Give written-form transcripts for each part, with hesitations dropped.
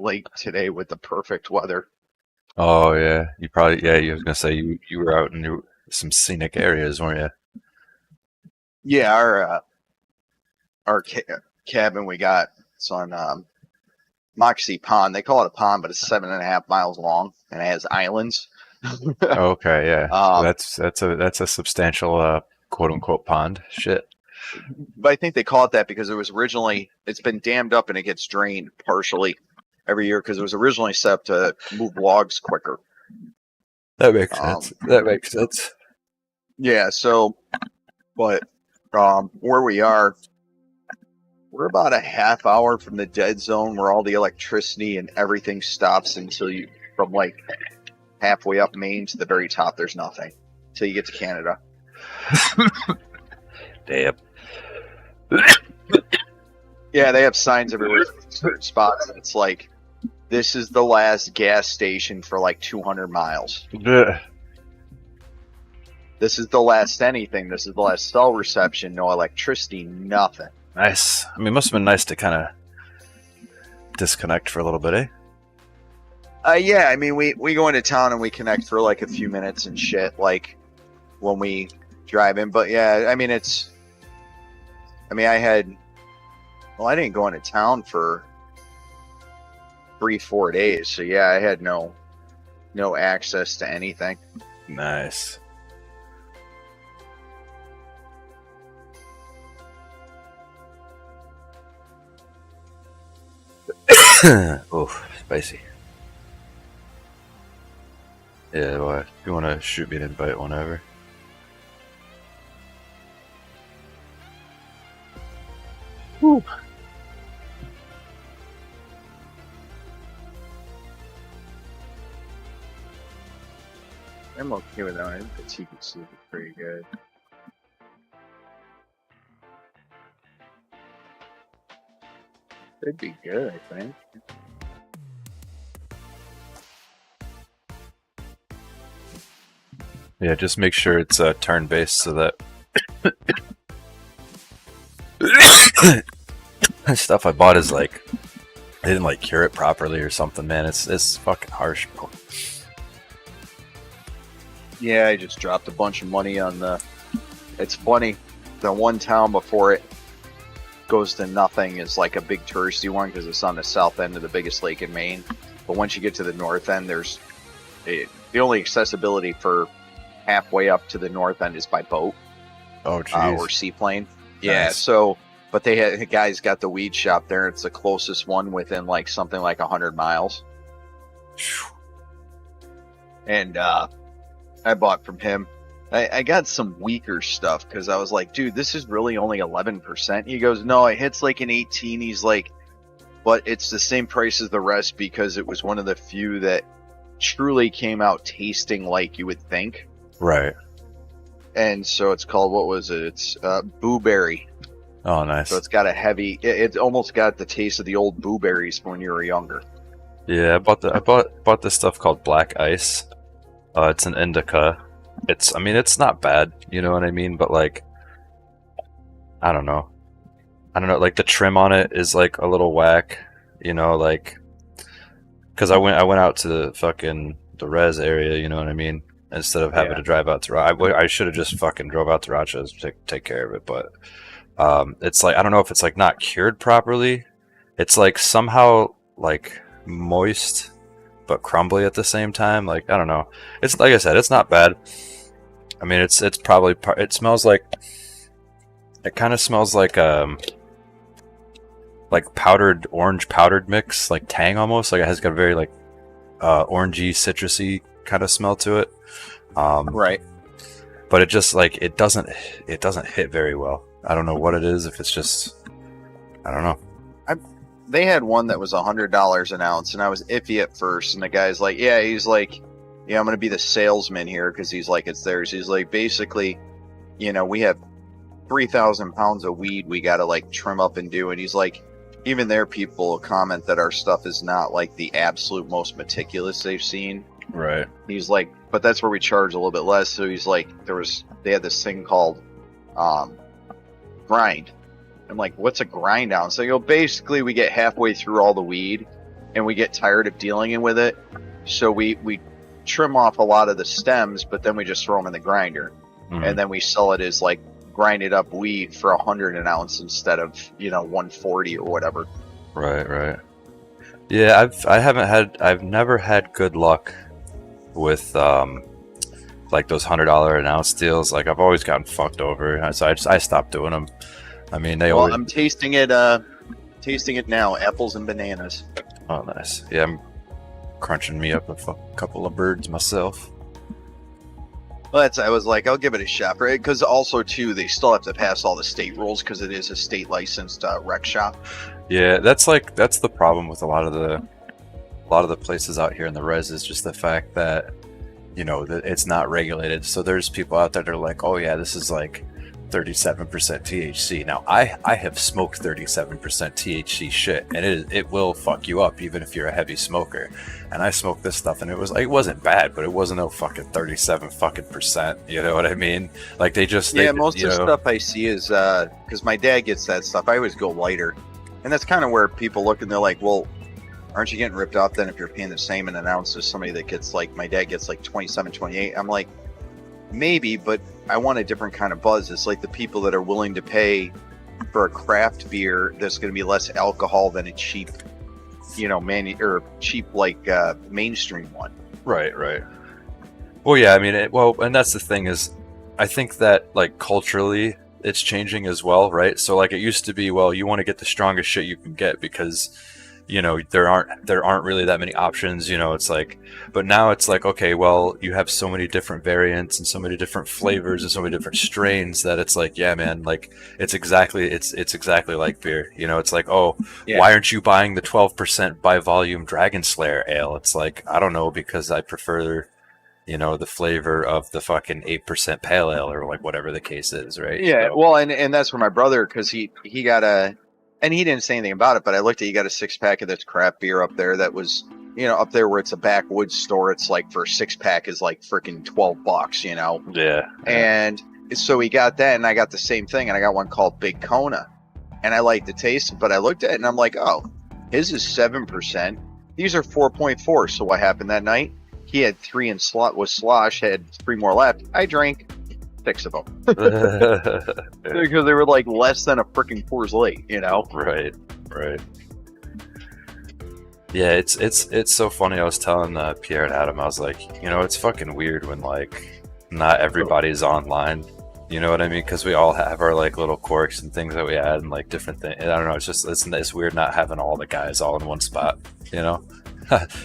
lake today with the perfect weather. Oh yeah, you probably yeah. You was gonna say you were out in some scenic areas, weren't you? Yeah, our cabin we got it's on Moxie Pond. They call it a pond, but it's 7.5 miles long and it has islands. Okay, yeah. So um, that's a substantial quote unquote pond. Shit. but I think they call it that because it's been dammed up and it gets drained partially every year because it was originally set up to move logs quicker. That makes Um, sense. That makes sense. yeah, so but where we are, we're about a half hour from the dead zone where all the electricity and everything stops until you from like halfway up Maine to the very top. There's nothing until you get to Canada. Damn. Yeah, they have signs everywhere in certain spots. And it's like this is the last gas station for like 200 miles. Ugh. This is the last anything. This is the last cell reception. No electricity. Nothing. Nice. I mean, it must have been nice to kind of disconnect for a little bit, eh? Yeah, I mean, we go into town and we connect for like a few minutes and shit, like when we drive in. But yeah, I mean, I didn't go into town for 3-4 days. So yeah, I had no access to anything. Nice. Oof, spicy. Yeah, well, if you want to shoot me an invite whenever. Woo. I'm okay with that. I think the TPC is pretty good. It'd be good, I think. Yeah, just make sure it's turn-based so that stuff I bought is like they didn't like cure it properly or something, man. It's fucking harsh, bro. Yeah, I just dropped a bunch of money on the. It's funny, the one town before it goes to nothing is like a big touristy one because it's on the south end of the biggest lake in Maine. But once you get to the north end, the only accessibility for halfway up to the north end is by boat Oh, jeez. or seaplane. Yeah, Nice. so but the guys got the weed shop there. It's the closest one within like something like 100 miles, and I bought from him. I got some weaker stuff because I was like, dude, this is really only 11%. He goes, no, it hits like an 18. He's like, but it's the same price as the rest because it was one of the few that truly came out tasting like you would think. Right. And so it's called, what was it? It's blueberry. Oh, nice. So it's got a heavy, it almost got the taste of the old blueberries when you were younger. Yeah, I bought this stuff called Black Ice. It's an indica. It's not bad, you know what I mean? But like, I don't know. Like the trim on it is like a little whack, you know, like, because I went out to the res area, you know what I mean? Instead of having Yeah. to drive out to I should have just fucking drove out to Rochester to take care of it, but it's like I don't know if it's like not cured properly. It's like somehow like moist but crumbly at the same time. Like I don't know. It's like I said, it's not bad. I mean, it's probably it smells like it kind of smells like powdered orange powdered mix, like Tang almost. Like it has got a very like orangey citrusy kind of smell to it. Right. But it just like it doesn't hit very well. I don't know what it is. If it's just I don't know. They had one that was $100 an ounce, and I was iffy at first. And the guy's like, "Yeah," he's like, "Yeah, I'm gonna be the salesman here because he's like, it's theirs." He's like, basically, we have 3,000 pounds of weed we gotta like trim up and do, and he's like, even there, people comment that our stuff is not like the absolute most meticulous they've seen. Right. He's like, but that's where we charge a little bit less. So he's like, they had this thing called grind. I'm like, what's a grind down? So basically we get halfway through all the weed and we get tired of dealing with it. So we trim off a lot of the stems, but then we just throw them in the grinder, and then we sell it as like grinded up wheat for 100 an ounce instead of 140 or whatever. Right. Yeah, I've never had good luck with like those $100 an ounce deals. Like I've always gotten fucked over, so I stopped doing them. I mean, I'm tasting it now. Apples and bananas. Oh, nice. Yeah, I'm crunching me up a couple of birds myself. Well, I was like, I'll give it a shot, right? Because also too, they still have to pass all the state rules because it is a state licensed rec shop. Yeah, that's the problem with a lot of the places out here in the res is just the fact that that it's not regulated. So there's people out there that are like, oh yeah, this is like 37% THC. Now I have smoked 37% THC shit, and it will fuck you up even if you're a heavy smoker. And I smoked this stuff, and it wasn't bad, but it wasn't no fucking 37 fucking percent. You know what I mean? Like most of the stuff I see is because my dad gets that stuff. I always go lighter, and that's kind of where people look and they're like, well, aren't you getting ripped off then if you're paying the same in an ounce as somebody that gets like my dad gets like 27, 28? I'm like, maybe, but I want a different kind of buzz. It's like the people that are willing to pay for a craft beer that's going to be less alcohol than a cheap, mainstream one. Right. Well, yeah, I mean, and that's the thing is, I think that like culturally, it's changing as well, right? So like it used to be, well, you want to get the strongest shit you can get because there aren't really that many options, it's like, but now it's like, okay, well, you have so many different variants and so many different flavors and so many different strains that it's like, yeah, man, like it's exactly like beer. It's like, oh, yeah. Why aren't you buying the 12% by volume Dragon Slayer ale? It's like, I don't know, because I prefer the flavor of the fucking 8% pale ale or like whatever the case is, right? Yeah, so, well, and that's for my brother, because he got and he didn't say anything about it, but I looked at, you got a 6-pack of this craft beer up there that was, up there where it's a backwoods store. It's like for a 6-pack is like freaking $12, Yeah. And so he got that, and I got the same thing, and I got one called Big Kona, and I liked the taste, but I looked at it and I'm like, oh, his is 7%. These are 4.4. So what happened that night? He had 3 in slosh, had 3 more left. I drank 6 of them because they were like less than a freaking Coors Light, Right. Yeah, it's so funny. I was telling Pierre and Adam, I was like, it's fucking weird when like not everybody's online. You know what I mean? Because we all have our like little quirks and things that we add and like different things. I don't know. It's just it's weird not having all the guys all in one spot.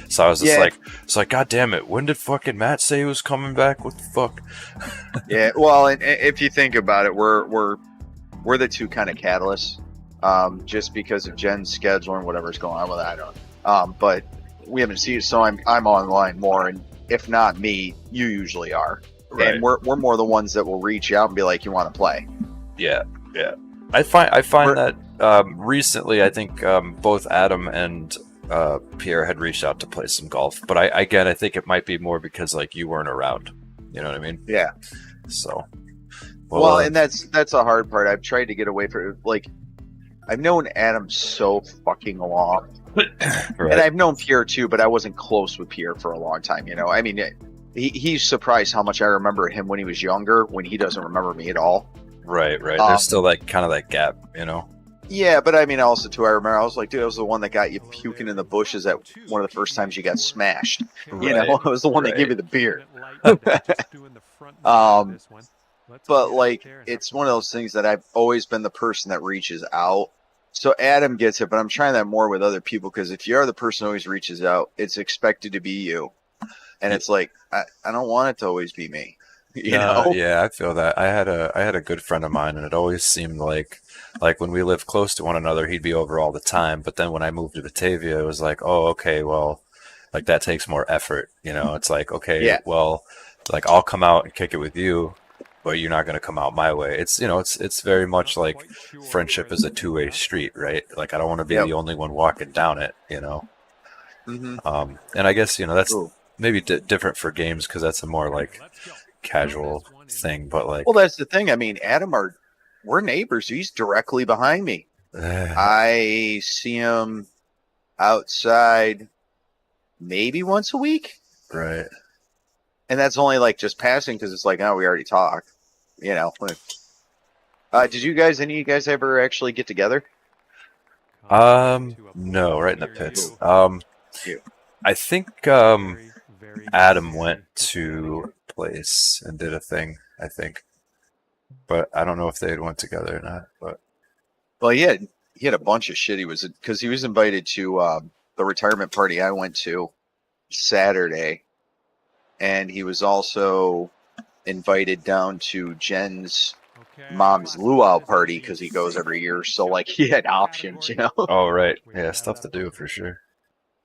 So I was just like, God damn it! When did fucking Matt say he was coming back? What the fuck? Yeah, well, and if you think about it, we're the two kind of catalysts, just because of Jen's schedule and whatever's going on with it. I don't know. But we haven't seen it, so I'm online more, and if not me, you usually are, right. And we're more the ones that will reach out and be like, you want to play? Yeah. I find that recently, I think both Adam and Pierre had reached out to play some golf, but I think it might be more because like you weren't around. You know what I mean? Yeah. So. Well, and that's a hard part. I've tried to get away from it. Like, I've known Adam so fucking long, right. And I've known Pierre too, but I wasn't close with Pierre for a long time. I mean, he's surprised how much I remember him when he was younger, when he doesn't remember me at all. Right. There's still like kind of that gap, Yeah, but I mean, also too, I remember I was like, dude, I was the one that got you puking in the bushes at one of the first times you got smashed. Right. I was the one that gave you the beer. But like, it's one of those things that I've always been the person that reaches out. So Adam gets it, but I'm trying that more with other people, because if you are the person who always reaches out, it's expected to be you. And it's like, I don't want it to always be me. Yeah, I feel that. I had a good friend of mine, and it always seemed like when we lived close to one another, he'd be over all the time. But then when I moved to Batavia, it was like, oh, okay, well, like that takes more effort. It's like, okay, yeah. Well, like I'll come out and kick it with you, but you're not going to come out my way. It's, it's very much like friendship is a two-way street, right? Like I don't want to be the only one walking down it, Mm-hmm. And I guess, that's maybe different for games, because that's a more like casual thing, but like, well, that's the thing. I mean, Adam, we're neighbors. He's directly behind me. I see him outside maybe once a week, Right. and that's only like just passing because it's like, oh, we already talked, you know. Did you guys, any of you guys ever actually get together? No, right in the pits. Ooh, you. I think Adam went to a place and did a thing, I think. But I don't know if they went together or not. But Well, he had a bunch of shit. He was because he was invited to the retirement party I went to Saturday, and he was also invited down to Jen's mom's luau party because he goes every year. So like he had options, you know. oh right, yeah, stuff to do for sure.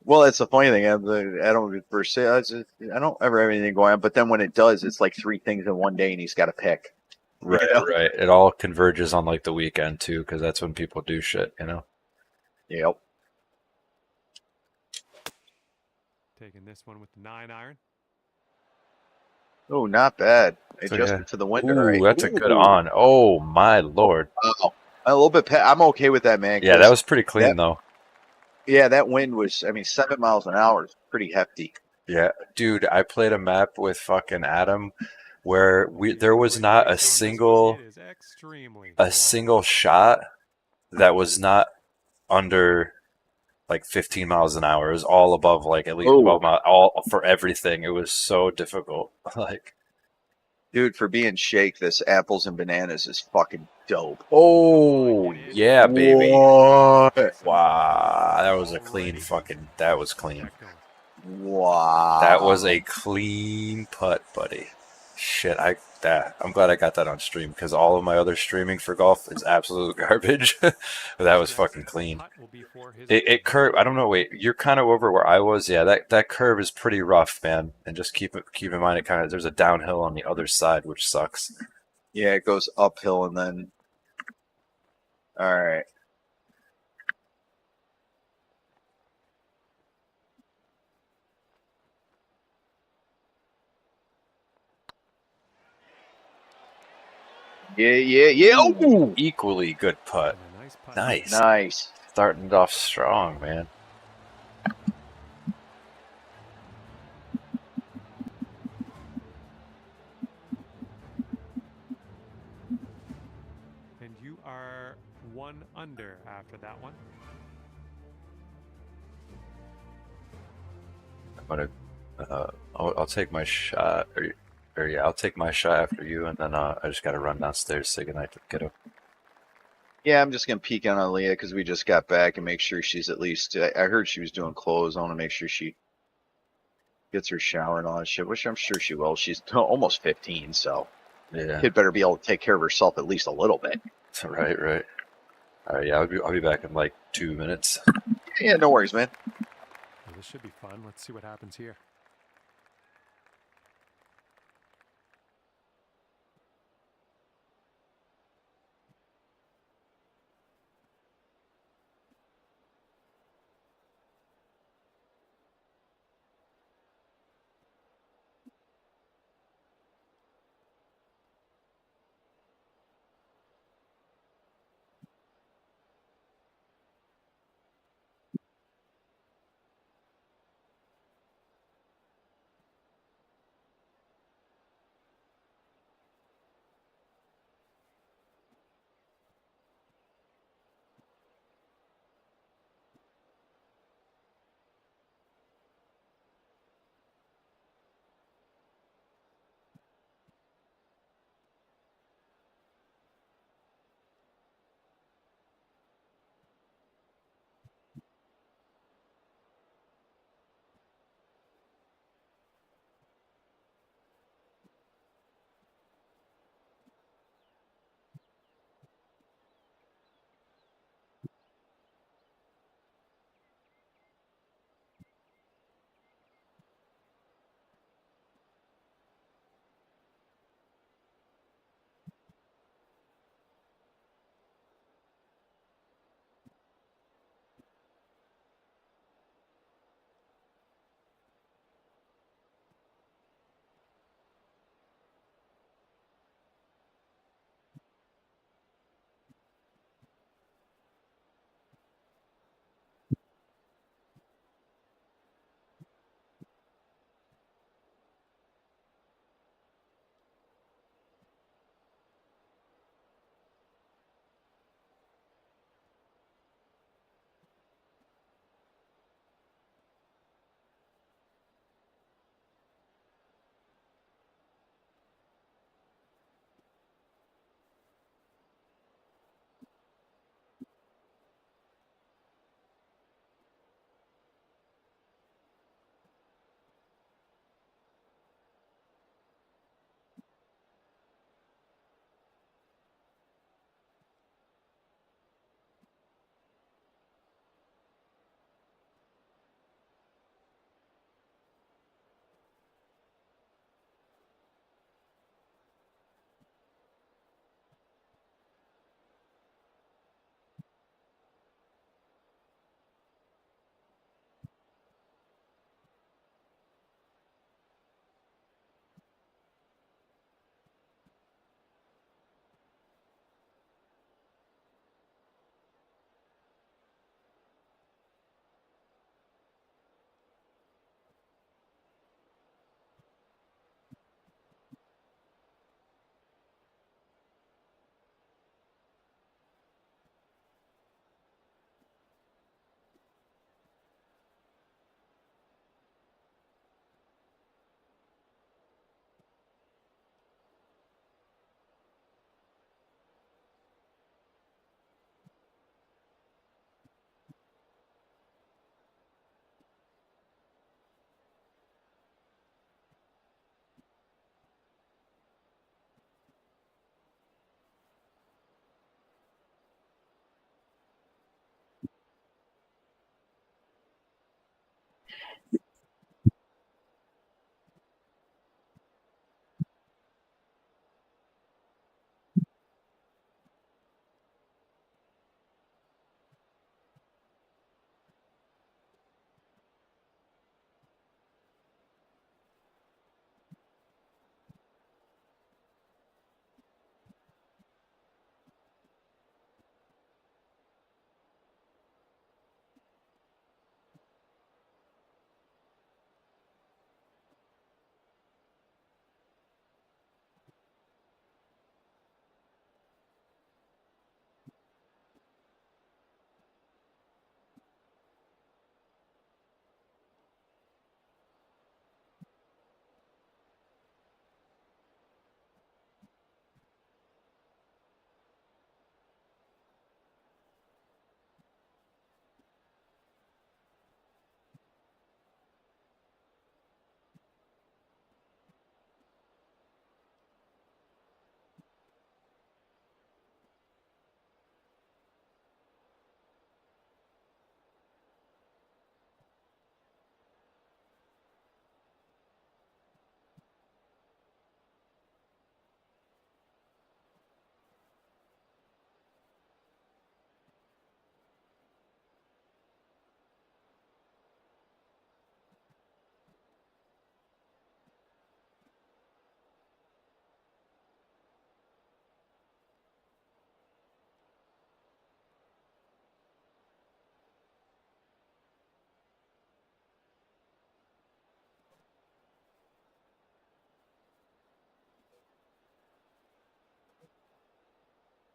Well, that's the funny thing. I don't per se. I don't ever have anything going on, but then when it does, it's like three things in one day, and he's got to pick. You Right, know? right. It all converges on like the weekend too, because that's when people do shit, you know. Yep. Taking this one with the 9-iron. Oh, not bad. So yeah. Adjusted to the wind, all Ooh, right. that's a good Ooh. on. Oh my lord. Wow. A little bit. I'm okay with that, man. Yeah, that 'Cause was pretty clean that though. yeah, that wind was. I mean, 7 miles an hour is pretty hefty. Yeah, dude, I played a map with fucking Adam where there was not a single shot that was not under like 15 miles an hour. It was all above like at least Oh, 12 miles, all for everything. It was so difficult. Like, dude, for being shake, this apples and bananas is fucking dope. oh yeah, baby. What? Wow, that was clean. That was a Wow. clean putt, buddy. Shit, I'm glad I got that on stream because all of my other streaming for golf is absolute garbage. But that was fucking clean. It curved. I don't know. Wait, you're kind of over where I was. Yeah, that curve is pretty rough, man. And just keep in mind it kind of there's a downhill on the other side, which sucks. Yeah, it goes uphill and then. All right. Yeah, yeah, yeah. Ooh, Equally good putt. Nice. nice. Starting it off strong, man. And you are 1 under after that one. I'm gonna. I'll take my shot, or yeah, I'll take my shot after you, and then I just gotta run downstairs, say goodnight to the kiddo. Yeah, I'm just gonna peek in on Leah because we just got back and make sure she's at least. I heard she was doing clothes. I want to make sure she gets her shower and all that shit, which I'm sure she will. She's almost 15, so Yeah. kid better be able to take care of herself at least a little bit. Right, right. All right, yeah, I'll be back in like 2 minutes. Yeah, no worries, man. Well, this should be fun. Let's see what happens here.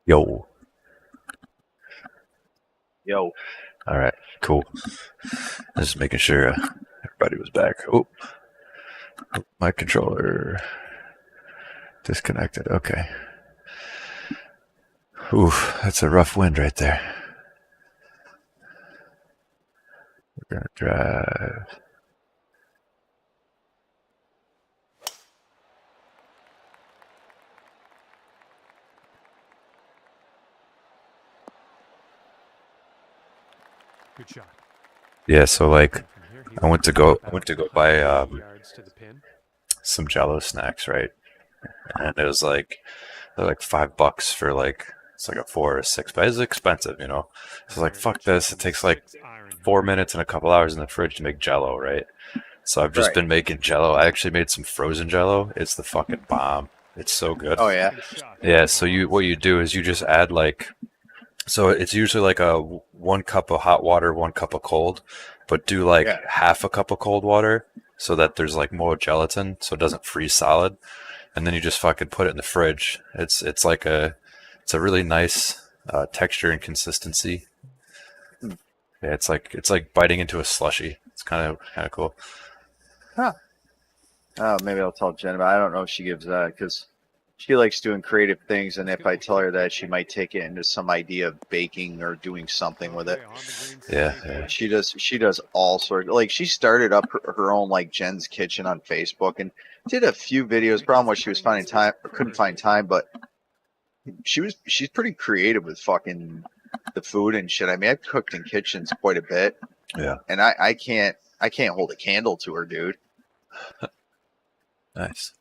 Yo. Yo. All right. Cool. Just making sure everybody was back. Oh, my controller disconnected. Okay. Oof, that's a rough wind right there. We're gonna drive. Good shot. Yeah. So like, And from here, he I went to will go buy yards to the pin. some Jello snacks, right? And it was like they're like $5 for like it's like a 4 or 6, but it's expensive, you know. So like fuck this. It takes like 4 minutes and a couple hours in the fridge to make Jello, right? So I've just Right. been making Jello. I actually made some frozen Jello. It's the fucking bomb. It's so good. Oh yeah. Yeah. So what you do is you just add like so it's usually like a 1 cup of hot water, 1 cup of cold, but do like Yeah. half a cup of cold water so that there's like more gelatin, so it doesn't freeze solid. And then you just fucking put it in the fridge. It's like it's a really nice texture and consistency. Hmm. Yeah, it's like biting into a slushy. It's kind of cool. Huh. Oh, maybe I'll tell Jen, but I don't know if she gives that because she likes doing creative things, and if I tell her that, she might take it into some idea of baking or doing something with it. Yeah. She does all sorts. Like she started up her own like Jen's Kitchen on Facebook and did a few videos. Problem was she was finding time, or couldn't find time, but she's pretty creative with fucking the food and shit. I mean, I've cooked in kitchens quite a bit. Yeah. And I can't hold a candle to her, dude. Nice.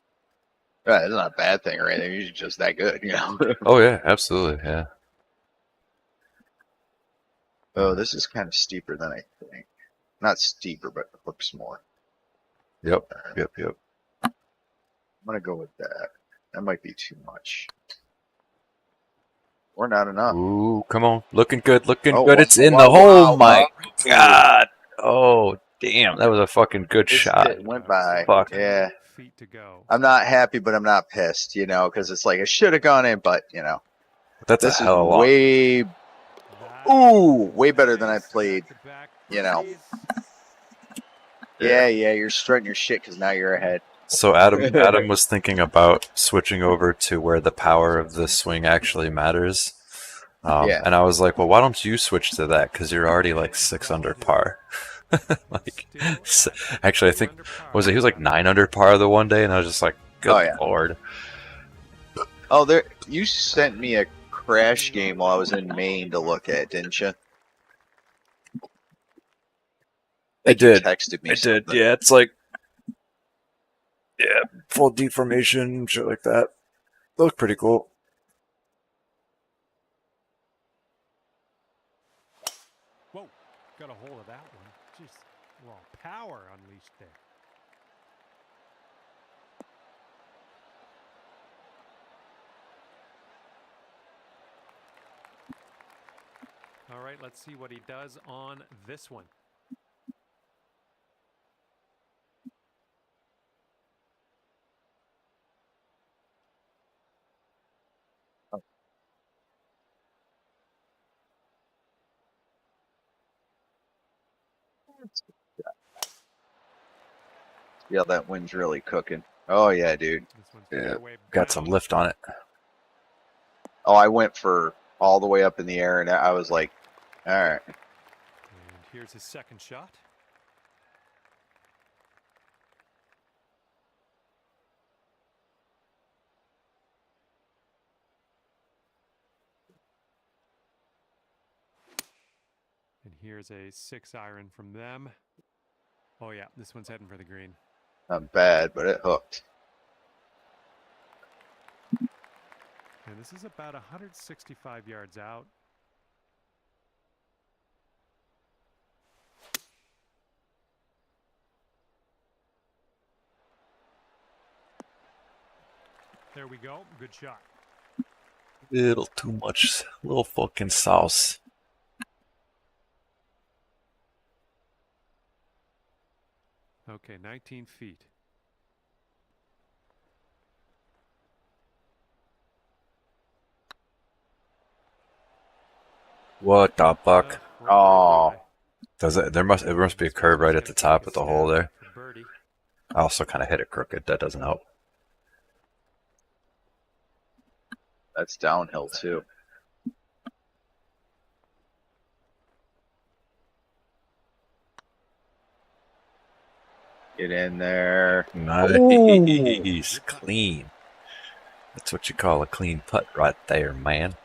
It's not a bad thing or anything. She's just that good, you know. Oh yeah, absolutely. Yeah. Oh, this is kind of steeper than I think. Not steeper, but it looks more. Yep. I'm gonna go with that. That might be too much. Or not enough. Ooh, come on. Looking good. Oh, It's in wow, the hole. wow, My wow. God. Oh, damn. That was a fucking good shot. It went by. Fuck. Yeah. Feet to go. I'm not happy, but I'm not pissed, you know, because it's like I should have gone in, but you know, That's this a is hell of a lot. way better than I played. You know. Yeah, you're strutting your shit because now you're ahead. So Adam was thinking about switching over to where the power of the swing actually matters. Yeah. And I was like, well, why don't you switch to that? Because you're already like 6 under par. Like, actually, I think he was like 9 under par the one day, and I was just like, good lord. Oh, you sent me a crash game while I was in Maine to look at, didn't you? I did. You texted me. I did. Yeah, it's like, full deformation, shit like that. Looked pretty cool. Whoa, got a hold of that one. Just raw power unleashed there. All right, let's see what he does on this one. Yeah, that wind's really cooking. Oh yeah, dude. Yeah, got some lift on it. Oh, I went for all the way up in the air, and I was like, all right. And here's his second shot. And here's a 6-iron from them. Oh yeah, this one's heading for the green. Not bad, but it hooked. And this is about 165 yards out. There we go. Good shot. Little too much. Little fucking sauce. Okay, 19 feet. What the fuck? Oh. Does it? There must be a curve right at the top of the hole there. I also kind of hit it crooked. That doesn't help. That's downhill too. Get in there. Nice, clean. That's what you call a clean putt right there, man.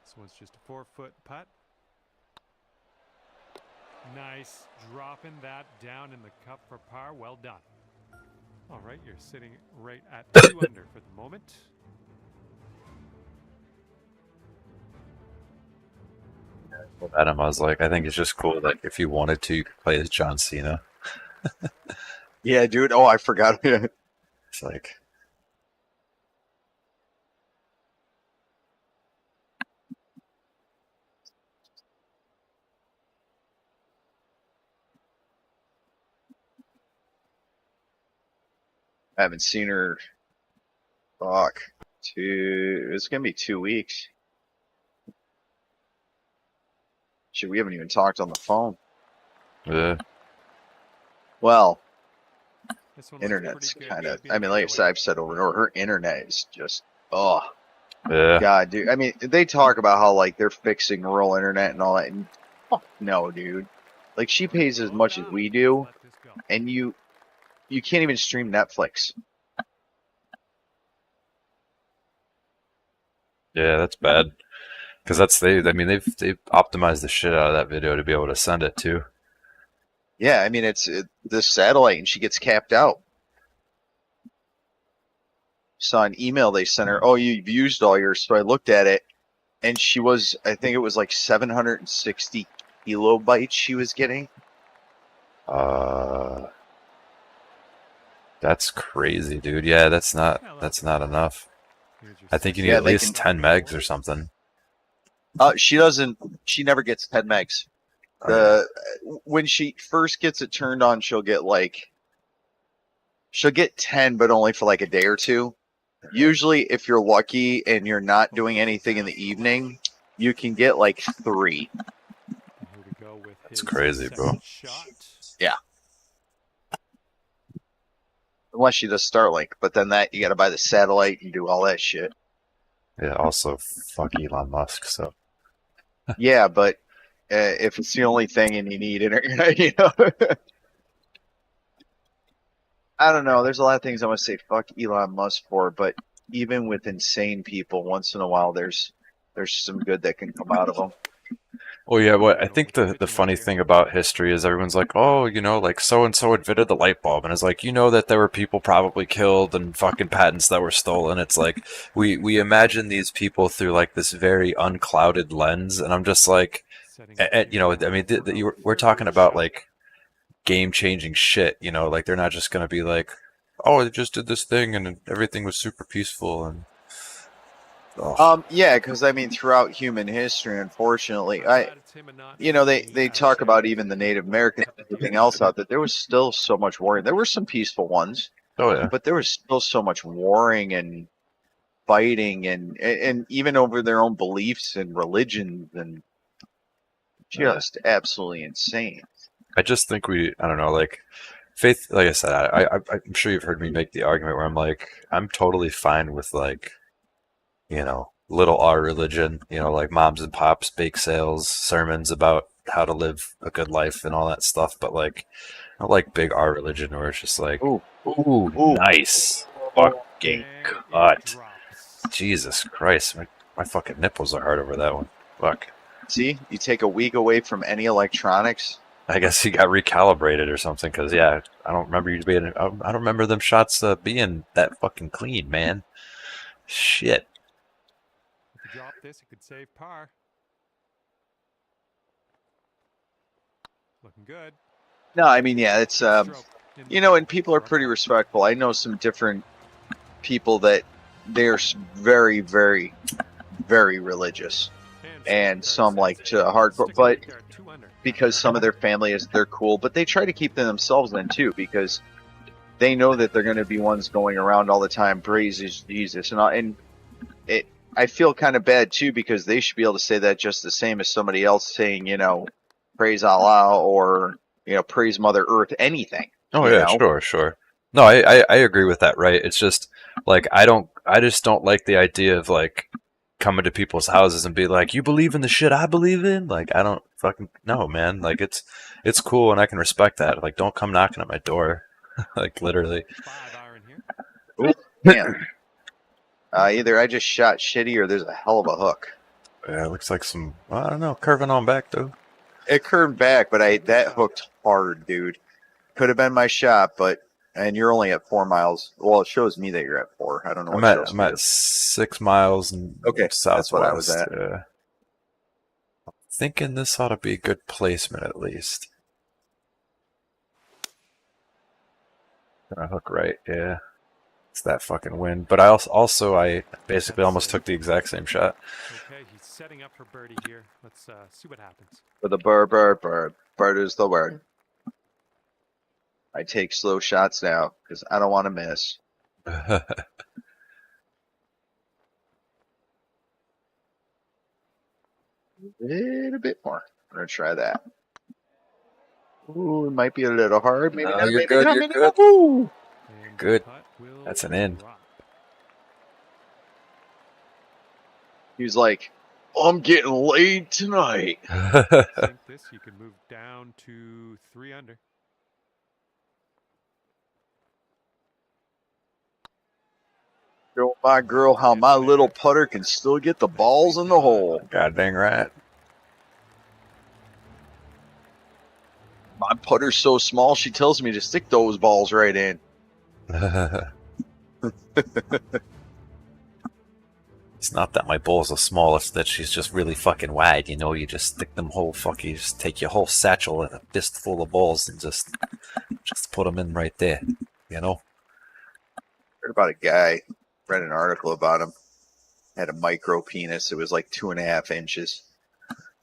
This one's just a 4-foot putt. Nice, dropping that down in the cup for par. Well done. All right, you're sitting right at 2 under for the moment. Adam, I was like, I think it's just cool that if you wanted to, you could play as John Cena. Yeah, dude. Oh, I forgot. It's like, I haven't seen her. Fuck. It's gonna be 2 weeks. Shit, we haven't even talked on the phone. Well, This one looks internet's pretty good. kind of. Should be I in mean, the like I said, fairway. I've said over and over, her internet is just. Oh, yeah. God, dude. I mean, they talk about how like they're fixing rural internet and all that, and fuck no, dude. Like she pays as much as we do, Let this go. and you can't even stream Netflix. Yeah, that's bad. Because I mean, they've optimized the shit out of that video to be able to send it to. Yeah, I mean it's this satellite, and she gets capped out. Saw an email they sent her. Oh, you've used all yours. So I looked at it, and I think it was like 760 kilobytes she was getting. That's crazy, dude. Yeah, that's not enough. Here's your I think you need Yeah, at they least 10 megs or something. She doesn't. She never gets 10 megs. When she first gets it turned on, she'll get 10, but only for like a day or two. Usually, if you're lucky and you're not doing anything in the evening, you can get like 3. Here we go with That's his crazy, bro. second shot. Yeah. Unless you just Starlink, but then that you got to buy the satellite and do all that shit. Yeah, also, fuck Elon Musk, so. Yeah, but if it's the only thing and you need internet, you know. I don't know. There's a lot of things I want to say fuck Elon Musk for, but even with insane people, once in a while there's some good that can come out of them. Well, yeah, I think the funny thing about history is everyone's like, oh, like so and so invented the light bulb, and it's like, that there were people probably killed and fucking patents that were stolen. It's like we imagine these people through like this very unclouded lens, and I'm just like, I mean, we're talking about like game-changing shit, like they're not just gonna be like, oh, they just did this thing and everything was super peaceful and. Oh. Yeah, because I mean, throughout human history, unfortunately, they talk about even the Native Americans and everything else out there. There was still so much warring. There were some peaceful ones, Oh yeah, but there was still so much warring and fighting, and even over their own beliefs and religions, and just absolutely insane. I just think I don't know, like faith. Like I said, I'm sure you've heard me make the argument where I'm like, I'm totally fine with like, little R religion, like moms and pops, bake sales, sermons about how to live a good life and all that stuff. But like, I don't like big R religion where it's just like, ooh, nice, fucking cut. Jesus Christ, my fucking nipples are hard over that one. Fuck. See, you take a week away from any electronics. I guess he got recalibrated or something. Because yeah, I don't remember you being. I don't remember them shots being that fucking clean, man. Shit. If you drop this, it could save par. Looking good. No, I mean, yeah, it's and people are pretty respectful. I know some different people that they're very, very, very religious, and some like to hardcore, but because some of their family they're cool, but they try to keep them themselves in too, because they know that they're going to be ones going around all the time, praise Jesus, and I feel kind of bad too because they should be able to say that just the same as somebody else saying, praise Allah or praise Mother Earth, anything. Oh yeah, sure. No, I agree with that. Right? It's just like I just don't like the idea of like coming to people's houses and be like, you believe in the shit I believe in? Like I don't fucking no, man. Like it's cool and I can respect that. Like don't come knocking at my door. Like literally. 5-iron here. Damn. Either I just shot shitty or there's a hell of a hook. Yeah, it looks like some I don't know, curving on back though. It curved back, but that hooked hard, dude. Could have been my shot, and you're only at 4 miles. Well, it shows me that you're at 4. I don't know. I'm at 6 miles and southwest. That's what I was at. I'm thinking this ought to be a good placement at least. Gonna hook right, yeah. It's that fucking wind. But I basically almost took the exact same shot. Okay, he's setting up for birdie here. Let's see what happens. For the bird is the word. I take slow shots now because I don't want to miss. A little bit more. I'm gonna try that. Ooh, it might be a little hard. Maybe not. You're Maybe good. not. You're Maybe good. not. Ooh. Good. That's an in. He was like, I'm getting laid tonight. I think this you can move down to 3 under. Show my girl how my little putter can still get the balls in the hole. God dang right. My putter's so small, she tells me to stick those balls right in. It's not that my balls are small, it's that she's just really fucking wide, you just stick them whole you just take your whole satchel and a fistful of balls and just put them in right there, Heard about a guy, read an article about him, had a micro penis, it was like 2.5 inches.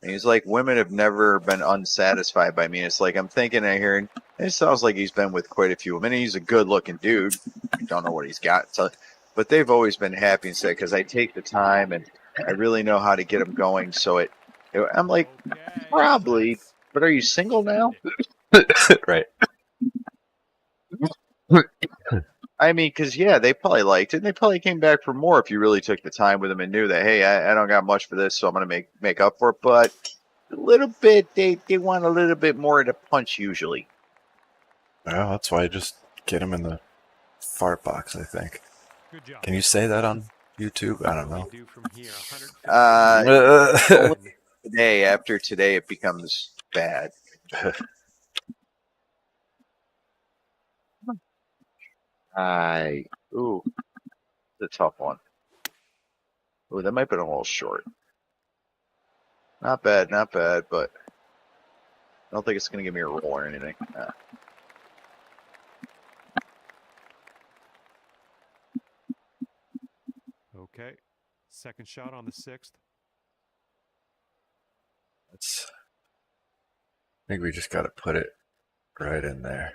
And he's like, women have never been unsatisfied by me. It's like, I'm thinking I hear, and it sounds like he's been with quite a few women. He's a good looking dude. I don't know what he's got. So, but they've always been happy and said, because I take the time and I really know how to get them going. So I'm like, probably, but are you single now? Right. I mean, because, yeah, they probably liked it. And they probably came back for more if you really took the time with them and knew that, hey, I don't got much for this, so I'm going to make up for it. But a little bit, they want a little bit more to punch usually. Well, that's why I just get them in the fart box, I think. Good job. Can you say that on YouTube? I don't know. After today, it becomes bad. Ooh, it's a tough one. Ooh, that might have been a little short. Not bad, but I don't think it's going to give me a roll or anything. Okay, second shot on the 6th. I think we just got to put it right in there.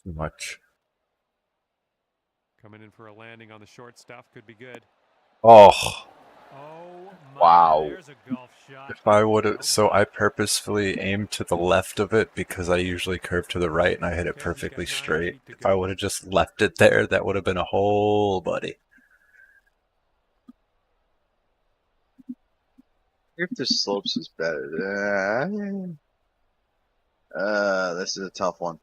Too much. Coming in for a landing on the short stuff could be good. Oh. Oh my, wow. There's a golf shot. If I would have, so I purposefully aimed to the left of it because I usually curve to the right and I hit it perfectly straight. If I would have just left it there, that would have been a hole, buddy. If the slopes is better. This is a tough one.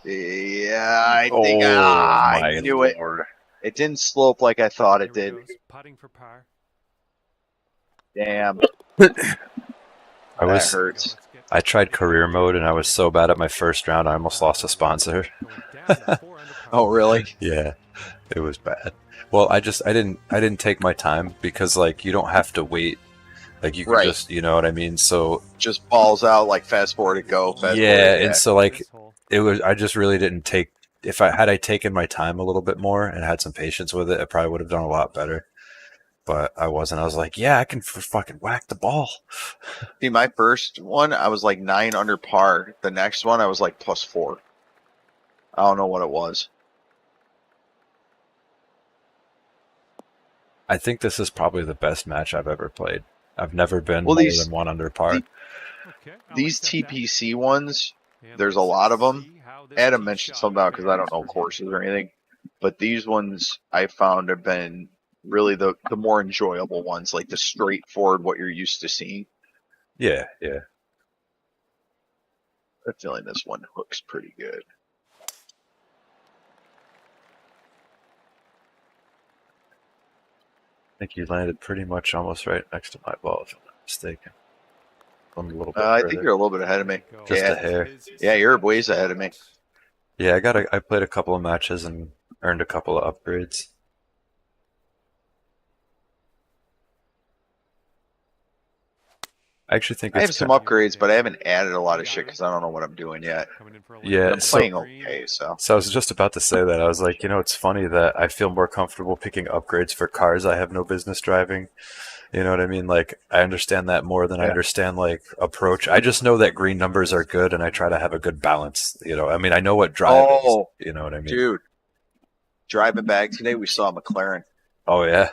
Yeah, I think I knew it. It didn't slope like I thought it did. Putting for par. Damn. That hurts. I tried career mode and I was so bad at my first round I almost lost a sponsor. Oh really? Yeah, it was bad. Well, I didn't take my time because like you don't have to wait. Like you can just, you know what I mean? So just balls out, like fast forward and go. And so like it was. I just really didn't take. If I had taken my time a little bit more and had some patience with it, I probably would have done a lot better. but I wasn't. I was like, yeah, I can fucking whack the ball. See, my first one, I was like 9 under par. The next one, I was like +4. I don't know what it was. I think this is probably the best match I've ever played. I've never been Well, more than 1 under par. Okay, I'll These accept that. TPC ones, And there's a let's lot of them. see how this Adam tee mentioned shot something about because I fares don't know for him. courses or anything, but these ones I found have been really the more enjoyable ones, like the straightforward what you're used to seeing. Yeah. I'm feeling this one hooks pretty good. I think you landed pretty much almost right next to my ball, if I'm not mistaken. I'm a little bit I further. think you're a little bit ahead of me. Just Yeah. a hair. Yeah, you're ways ahead of me. Yeah, I played a couple of matches and earned a couple of upgrades. I actually think I it's have some kind upgrades, but I haven't added a lot of shit because I don't know what I'm doing yet. Yeah, I'm playing okay, so. So I was just about to say that. I was like, it's funny that I feel more comfortable picking upgrades for cars I have no business driving. You know what I mean? Like, I understand that more than I Yeah. understand, like, approach. I just know that green numbers are good, and I try to have a good balance. I mean, I know what drive is. Oh, You know what I mean? dude. Driving back today, we saw a McLaren. Oh, yeah?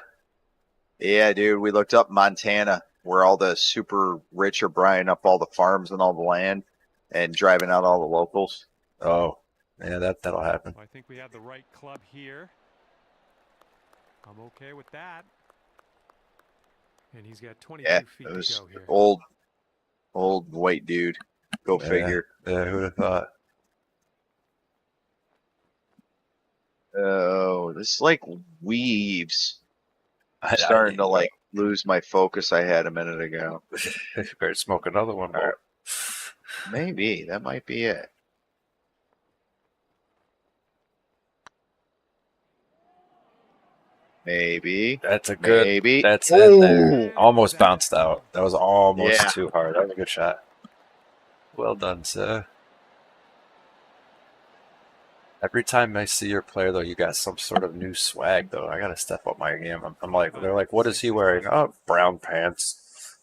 Yeah, dude. We looked up Montana, where all the super rich are buying up all the farms and all the land and driving out all the locals. Oh, yeah, that'll happen. Well, I think we have the right club here. I'm okay with that. And he's got 22 feet it was to go here. old white dude. Go figure. Yeah, who'd have thought? Oh, this like weaves. I'm Starting to like lose my focus I had a minute ago. Better smoke another one, bro. Maybe that might be it. Maybe. That's a good. Maybe. That's in there. Ooh. Almost bounced out. That was almost Yeah. too hard. That was a good shot. Well done, sir. Every time I see your player, though, you got some sort of new swag, though. I gotta step up my game. I'm like, they're like, what is he wearing? Oh, brown pants.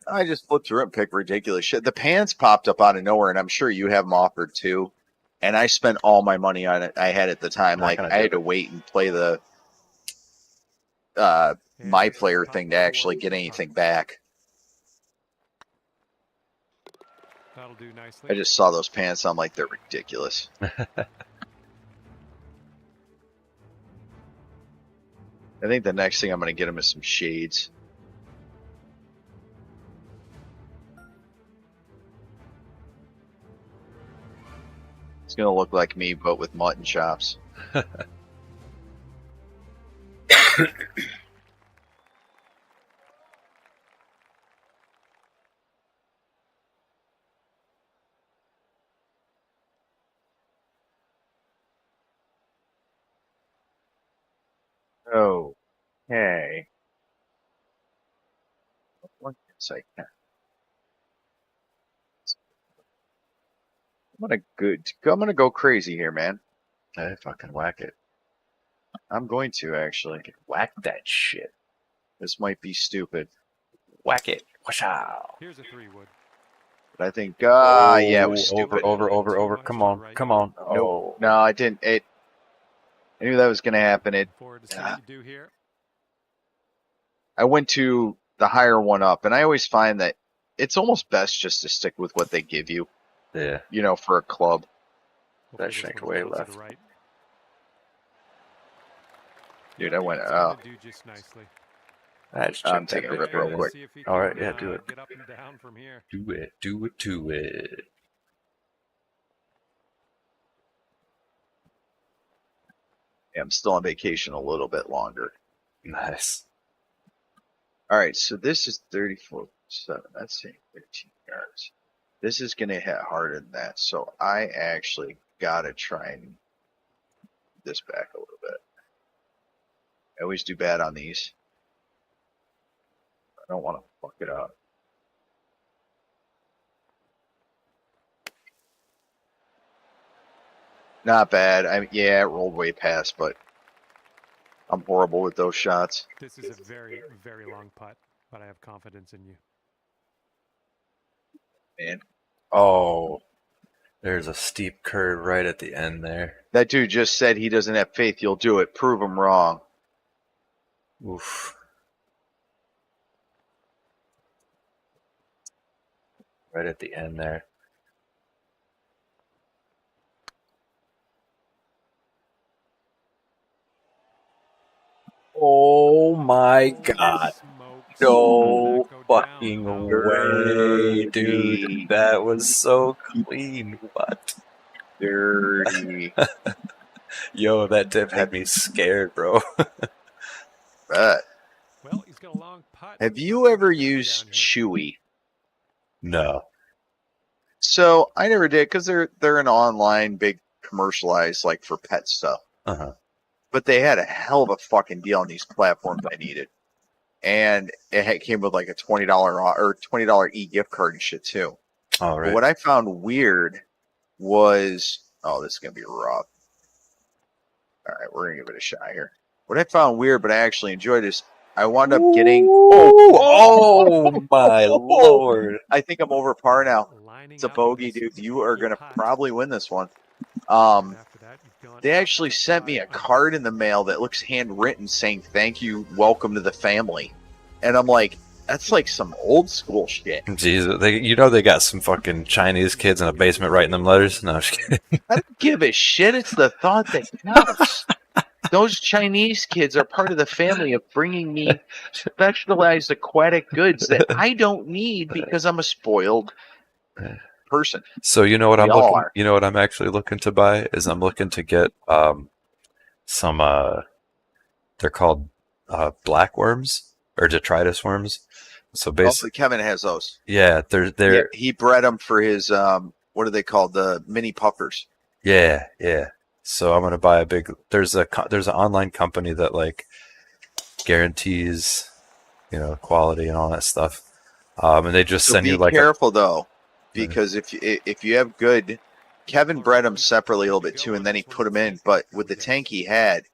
I just flipped through and picked ridiculous shit. The pants popped up out of nowhere, and I'm sure you have them offered too. And I spent all my money on it I had at the time. Not Like gonna I do had to it. wait and play the my player thing to actually get anything back. That'll do nicely. I just saw those pants. I'm like, they're ridiculous. I think the next thing I'm going to get him is some shades. It's going to look like me, but with mutton chops. Okay. What can I say? I'm gonna go crazy here, man. Hey, fucking whack it. I'm going to actually. Whack that shit. This might be stupid, Whack it. Washow. Here's a 3-wood. but I think, yeah, it was over, stupid. over. Come on. No, Oh. no, I didn't. I knew that was gonna happen. Forward to see what you do here. I went to the higher one up, and I always find that it's almost best just to stick with what they give you. Yeah. For a club. Hopefully That shank this one away goes to left. the right. Dude, I went. It's Oh, gonna do just nicely. That's I'm taking a rip real quick. See if he All right, can, yeah, do it. Get up and down from here. Do it. yeah, I'm still on vacation a little bit longer. Nice. All right, so this is 34.7. That's saying 13 yards. This is going to hit harder than that, so I actually got to try and move this back a little bit. I always do bad on these. I don't want to fuck it up. Not bad. Yeah, it rolled way past, but I'm horrible with those shots. This is a very, very long putt, but I have confidence in you. Man, Oh, there's a steep curve right at the end there. that dude just said he doesn't have faith you'll do it. Prove him wrong. Oof. Right at the end there. Oh my god. Smokes. No Let that go fucking down. way, dude. Dirty. That was so clean. What? Dirty. Yo, that tip had me scared, bro. Bet. Well, he's got a long putt. Have you ever used Chewy? No. So I never did because they're an online big commercialized like for pet stuff. Uh-huh. But they had a hell of a fucking deal on these platforms I needed, and came with like a $20 or $20 e-gift card and shit too. All But right. what I found weird was, oh, this is gonna be rough. All right, we're gonna give it a shot here. What I found weird, but I actually enjoyed is I wound up getting. Oh my lord! I think I'm over par now. It's a bogey, dude. You are gonna probably win this one. They actually sent me a card in the mail that looks handwritten saying "Thank you, welcome to the family," and I'm like, that's like some old school shit. Jesus, they got some fucking Chinese kids in a basement writing them letters. No, I'm just kidding. I don't give a shit. It's the thought that counts. Those Chinese kids are part of the family of bringing me specialized aquatic goods that I don't need because I'm a spoiled person. So you know what We I'm all looking. are. You know what I'm actually looking to buy is I'm looking to get some they're called black worms or detritus worms. So basically, Kevin has those. yeah, they're Yeah, he bred them for his what are they called? The mini puffers. yeah. So I'm gonna buy a big. There's an online company that like guarantees, quality and all that stuff. And they just send you like be careful though, because if you have good, Kevin bred them separately a little bit too, and then he put them in. But with the tank he had,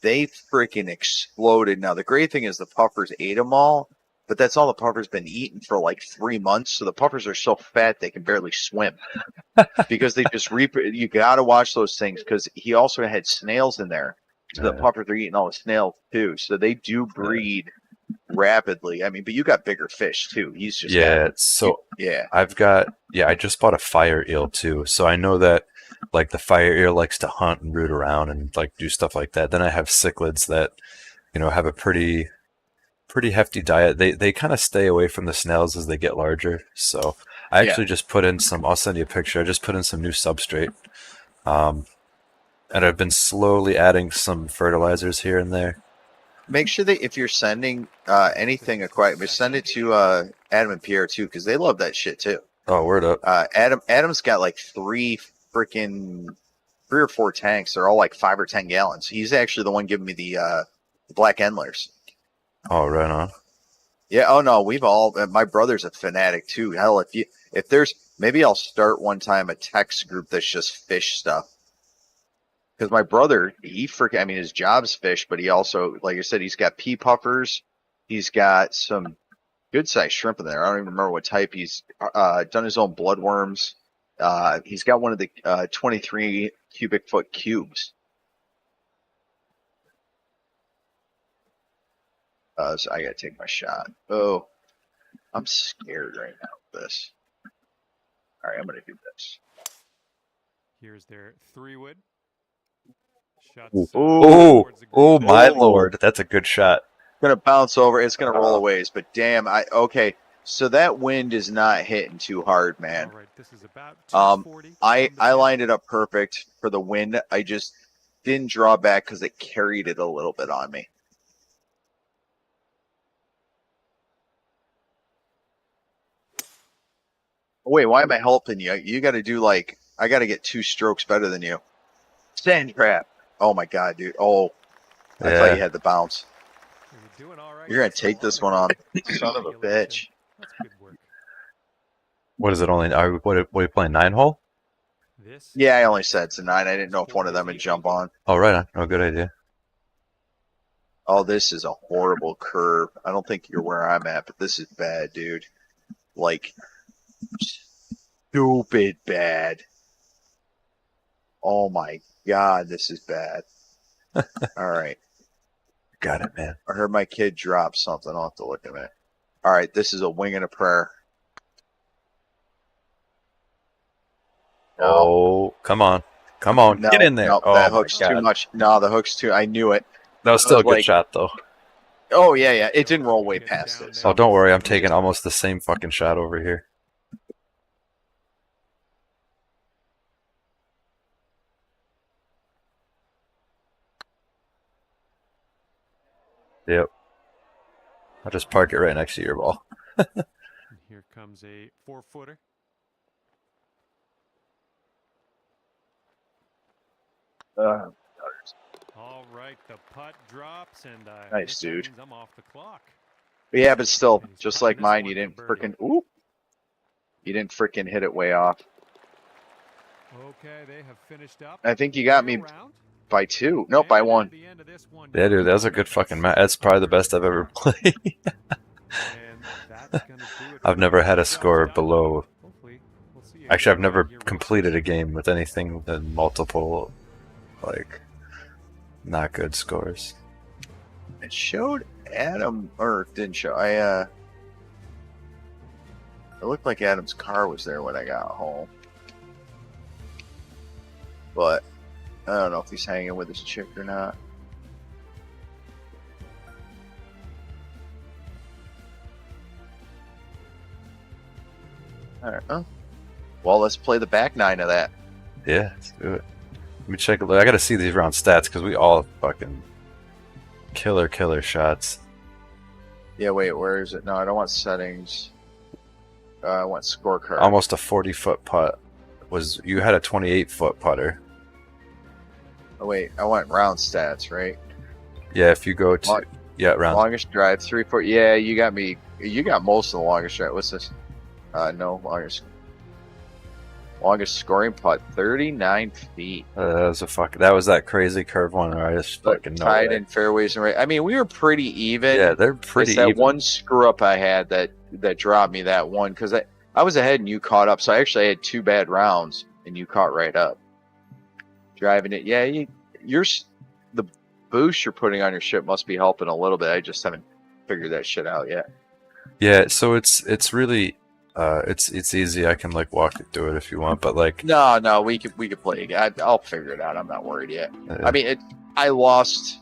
they freaking exploded. Now the great thing is the puffers ate them all, but that's all the puffers been eaten for like 3 months. So the puffers are so fat they can barely swim because they just you got to watch those things because he also had snails in there. So the puffers are eating all the snails too. So they do breed rapidly. I mean, but you got bigger fish too. He's just I just bought a fire eel too. So I know that like the fire eel likes to hunt and root around and like do stuff like that. Then I have cichlids that have a pretty hefty diet. They kind of stay away from the snails as they get larger. So I actually just put in some. I'll send you a picture. I just put in some new substrate, and I've been slowly adding some fertilizers here and there. Make sure that if you're sending anything aquatic, but send it to Adam and Pierre too, because they love that shit too. Oh, word up! Adam's got like three or four tanks. They're all like 5 or 10 gallons. He's actually the one giving me the black endlers. Oh, right on. Yeah. Oh no, we've all. My brother's a fanatic too. Hell, if there's maybe I'll start one time a text group that's just fish stuff. Because my brother, his job's fish, but he also, like I said, he's got pea puffers. He's got some good sized shrimp in there. I don't even remember what type. He's done his own bloodworms. He's got one of the 23 cubic foot cubes. So I gotta take my shot. Oh, I'm scared right now of this. All right, I'm gonna do this. Here's their 3-wood. Oh my lord, that's a good shot. Gonna bounce over. It's gonna roll a ways, but damn, okay. So that wind is not hitting too hard, man. All right, this is about I lined it up perfect for the wind. I just didn't draw back because it carried it a little bit on me. Wait, why am I helping you? You got to do I got to get 2 strokes better than you. Sand trap. Oh my god, dude. Oh, I thought you had the bounce. You're gonna take this one on, son of a bitch. That's good work. What is it? Only are you playing 9-hole? Yeah, I only said it's a 9. I didn't know if one of them would jump on. Oh, right on. Oh, good idea. Oh, this is a horrible curve. I don't think you're where I'm at, but this is bad, dude. Like, stupid bad. Oh my God, this is bad. All right. Got it, man. I heard my kid drop something. I'll have to look at it. All right, this is a wing and a prayer. Oh, come on. Come on. No, Get in there. no, Oh, that my hook's too God. much. No, the hook's too. I knew it. That was still a was good like- shot, though. Oh yeah, yeah. It didn't roll way past it. Oh, don't worry. I'm taking almost the same fucking shot over here. Yep. I'll just park it right next to your ball. And here comes a 4-footer. All right, the putt drops, and Nice, dude. I'm off the clock. Yeah, but still, just like mine, you didn't freaking. Ooh. You didn't freaking hit it way off. Okay, they have finished up. I think you got me by 2. Nope, by 1. Yeah, dude, that was a good fucking match. That's probably the best I've ever played. I've never had a score below. Actually, I've never completed a game with anything than multiple, like, not good scores. It showed Adam, or didn't show. It looked like Adam's car was there when I got home. But I don't know if he's hanging with his chick or not. All right. Oh. Well, let's play the back 9 of that. Yeah, let's do it. Let me check. I gotta see these round stats because we all fucking killer shots. Yeah, wait, where is it? No, I don't want settings. I want scorecard. Almost a 40-foot putt. You had a 28-foot putter? Oh, wait, I want round stats, right? Yeah, if you go to round. Longest drive, 3, 4. Yeah, you got me. You got most of the longest drive. What's this? No, longest scoring putt, 39 feet. That was that crazy curve one where I just fucking know tied that. in fairways and right. I mean, we were pretty even. Yeah, they're pretty it's that even. one screw up I had that dropped me that one because I was ahead and you caught up. So I actually had 2 bad rounds and you caught right up. Driving it, yeah. The boost you're putting on your ship must be helping a little bit. I just haven't figured that shit out yet. Yeah, so it's really it's easy. I can like walk you through it if you want, but like no, we could play again. I'll figure it out. I'm not worried yet. I mean, I lost.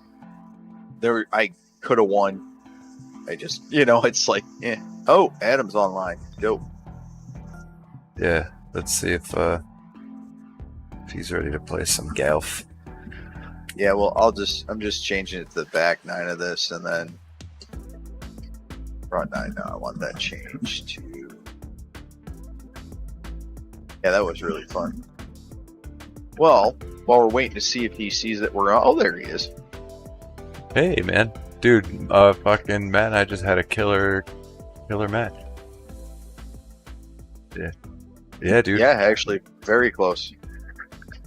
I could have won. I just, it's like, yeah. Oh, Adam's online. Dope. Yeah, let's see if he's ready to play some golf. Yeah, well, I'm just changing it to the back 9 of this, and then front 9. No, I want that changed to. Yeah, that was really fun. Well, while we're waiting to see if he sees that we're on. Oh, there he is. Hey, man. Dude, fucking Matt and I just had a killer match. Yeah. Yeah, dude. Yeah, actually, very close.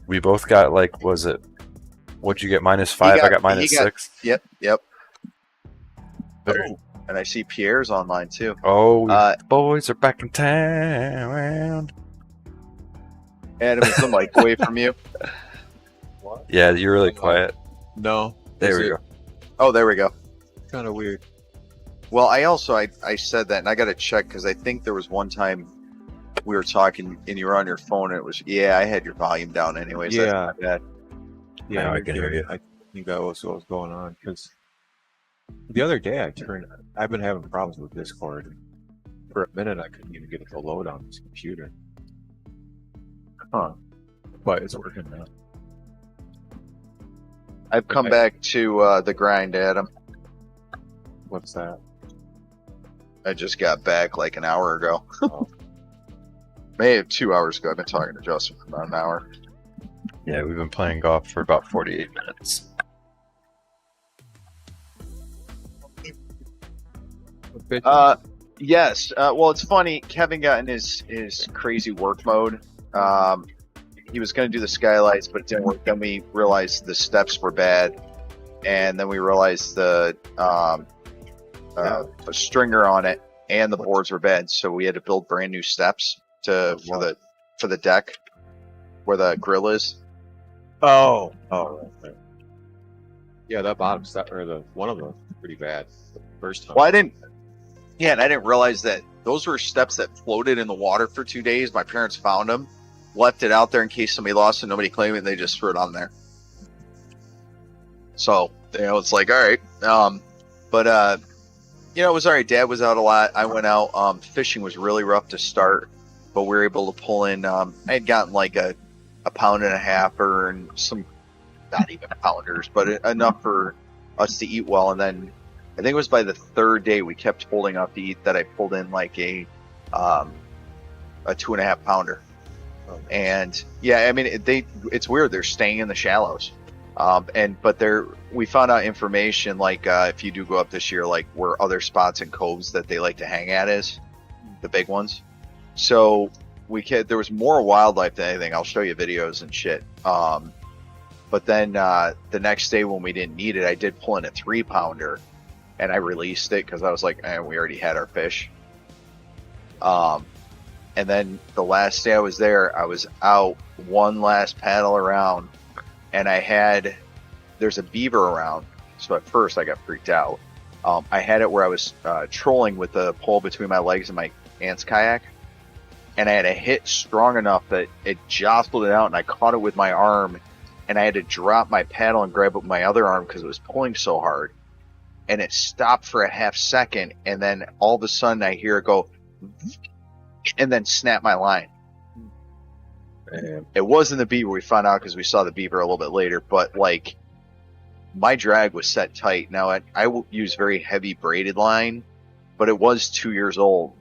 We both got, like, what'd you get, -5? I got -6. Yep. Very- Oh, and I see Pierre's online, too. Oh, boys are back in town. Adam, is the mic away from you? What? Yeah, you're really quiet. No. There we go. Oh, there we go. Kind of weird. Well, I said that, and I got to check, because I think there was one time we were talking, and you were on your phone, and it was, I had your volume down anyways. Yeah. That's not bad. Yeah, Now I can hear you. I think that was what was going on because the other day I've been having problems with Discord. For a minute, I couldn't even get it to load on this computer. Huh. But it's working now. I've come back to the grind, Adam. What's that? I just got back like an hour ago. Oh. Maybe 2 hours ago. I've been talking to Justin for about an hour. Yeah, we've been playing golf for about 48 minutes. Yes. Well, it's funny. Kevin got in his crazy work mode. He was going to do the skylights, but it didn't work. Then we realized the steps were bad, and then we realized the stringer on it and the boards were bad, so we had to build brand new steps for the deck where the grill is. Oh, right. Yeah, that bottom step or the one of them pretty bad the first time. Well, I didn't realize that those were steps that floated in the water for 2 days. My parents found them, left it out there in case somebody lost it, nobody claimed it, and they just threw it on there. So, it's like, all right. But it was all right. Dad was out a lot. I went out. Fishing was really rough to start, but we were able to pull in. I had gotten like a pound and a halfer and some, not even pounders, but enough for us to eat well. And then I think it was by the third day we kept holding up to eat that I pulled in like a 2.5 pounder. Oh. And yeah, I mean, it's weird. They're staying in the shallows. We found out information like if you do go up this year, like where other spots and coves that they like to hang at is the big ones. So there was more wildlife than anything. I'll show you videos and shit. But then the next day when we didn't need it, I did pull in a 3-pounder, and I released it because I was like, we already had our fish. And then the last day I was there, I was out one last paddle around, and there's a beaver around. So at first I got freaked out. I had it where I was trolling with the pole between my legs and my aunt's kayak, and I had a hit strong enough that it jostled it out, and I caught it with my arm, and I had to drop my paddle and grab it with my other arm because it was pulling so hard. And it stopped for a half second, and then all of a sudden I hear it go, and then snap my line. It wasn't the beaver. We found out because we saw the beaver a little bit later, but like my drag was set tight. Now I will use very heavy braided line, but it was 2 years old.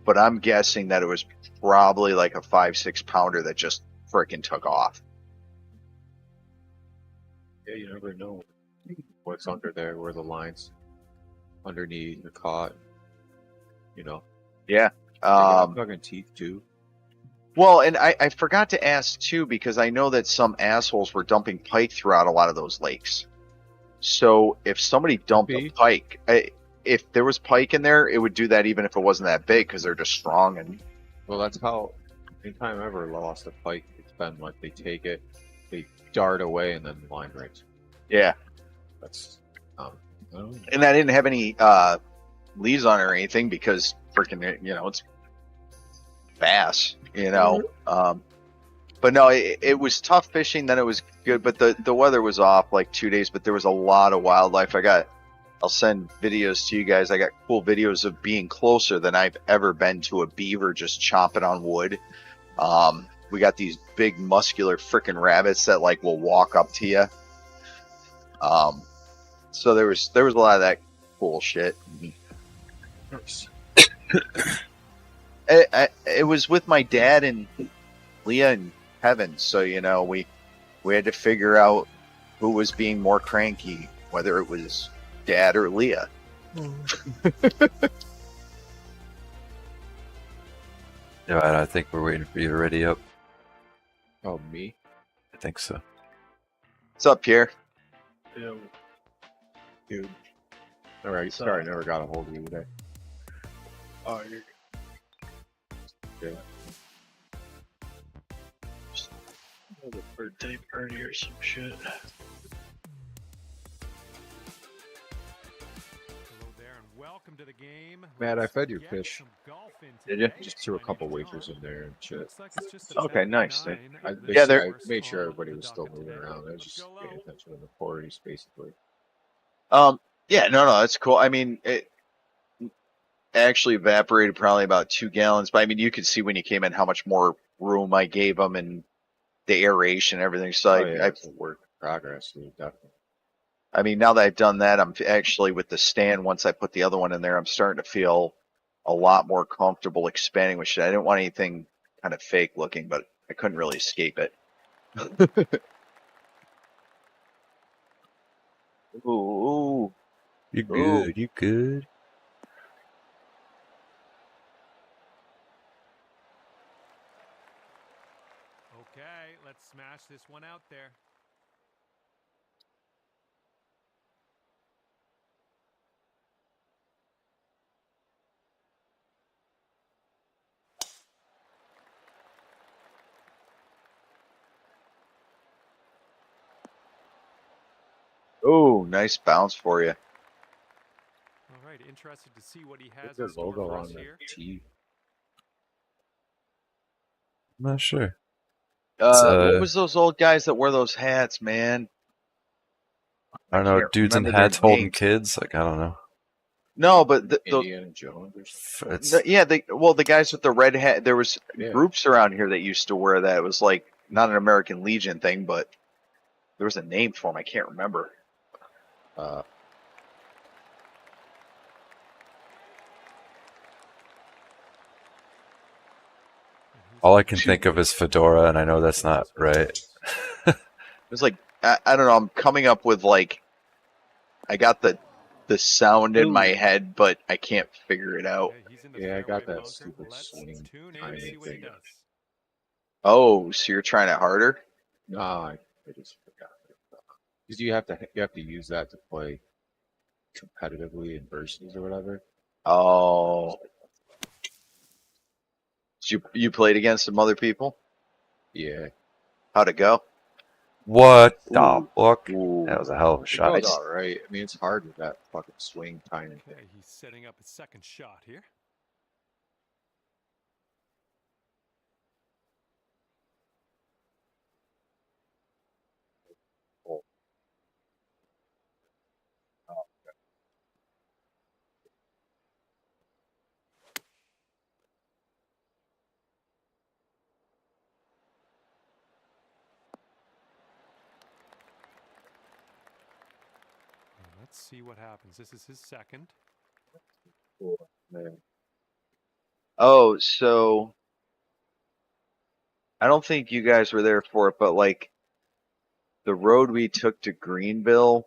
But I'm guessing that it was probably like a 5-6 pounder that just freaking took off. Yeah, you never know what's under there, where the lines underneath are caught. Yeah. Fucking teeth too. Well, and I forgot to ask too, because I know that some assholes were dumping pike throughout a lot of those lakes. So if somebody dumped a pike, if there was pike in there, it would do that even if it wasn't that big, because they're just strong. And well, that's how anytime I ever lost a pike, it's been like they take it, they dart away, and then the line breaks. Yeah. That's and I didn't have any leads on it or anything because freaking it's bass, but no, it was tough fishing. Then it was good, but the weather was off like 2 days, but there was a lot of wildlife. I'll send videos to you guys. I got cool videos of being closer than I've ever been to a beaver just chomping on wood. We got these big muscular freaking rabbits that like will walk up to you. So there was a lot of that cool shit. It was with my dad and Leah and Kevin, so we had to figure out who was being more cranky, whether it was Dad or Leah. Yeah, I think we're waiting for you to ready up. Oh, me? I think so. What's up, Pierre? Yeah. Dude. All right, sorry, I never got a hold of you today. Oh, you're good. Another birthday party or some shit. Hello there and welcome to the game. Matt, I Let's fed your get fish. some golf in Did you? today. Just threw a My couple name is wafers John. in there and shit. Looks like it's just Okay, nice. $1.99. Yeah, The they're- I first made sure call everybody of was the still docket moving today. around. I was Let's just go paying low. attention to the quarters, basically. Yeah, no, that's cool. I mean, it actually evaporated probably about 2 gallons, but I mean, you could see when you came in how much more room I gave them and the aeration and everything. So Oh, yeah, it's a work in progress, dude, definitely. I mean, now that I've done that, I'm actually with the stand. Once I put the other one in there, I'm starting to feel a lot more comfortable expanding with shit. I didn't want anything kind of fake looking, but I couldn't really escape it. Ooh. You Ooh. good? You good? Okay, let's smash this one out there. Oh, nice bounce for you. All right, interested to see what he Get has their in store logo for on us the here. tee. I'm not sure. It's, What was those old guys that wear those hats, man? I don't know, can't dudes in remember their hats holding names. kids. Like I don't know. No, but the Indiana Jones or something. It's yeah, the guys with the red hat. There was Yeah. groups around here that used to wear that. It was like not an American Legion thing, but there was a name for them. I can't remember. Uh, And he's all I gonna can shoot think of is fedora, and I know that's not right. It was like I don't know. I'm coming up with like I got the sound in my Ooh. head, but I can't figure it out. Okay, he's in the yeah, I got fairway that bunker. stupid Let's swing tune in and timing see what he thing. does. Oh, so you're trying it harder? No, I just forgot. Because you have to use that to play competitively in versus or whatever. Oh, so you played against some other people? Yeah, How'd it go? What the Ooh, fuck? ooh. That was a hell of a it shot. goes just- all right. I mean, it's hard with that fucking swing timing thing. Okay, he's setting up a second shot here. And let's see what happens. This is his second. Man. Oh, so I don't think you guys were there for it, but like the road we took to Greenville,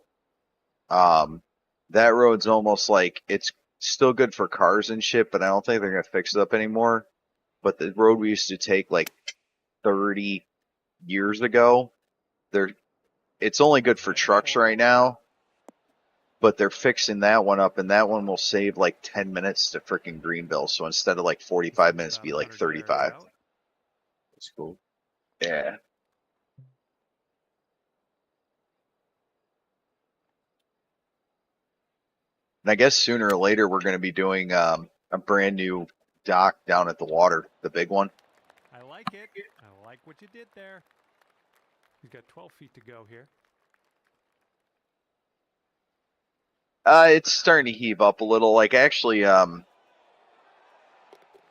that road's almost like it's still good for cars and shit, but I don't think they're gonna fix it up anymore. But the road we used to take like 30 years ago, it's only good for trucks right now, but they're fixing that one up, and that one will save like 10 minutes to frickin' Greenville. So instead of like 45 minutes, About be like 100 yards 35. out. It's cool. Yeah. And I guess sooner or later we're going to be doing a brand new dock down at the water, the big one. I like it. I like what you did there. He's got 12 feet to go here. It's starting to heave up a little. Like actually,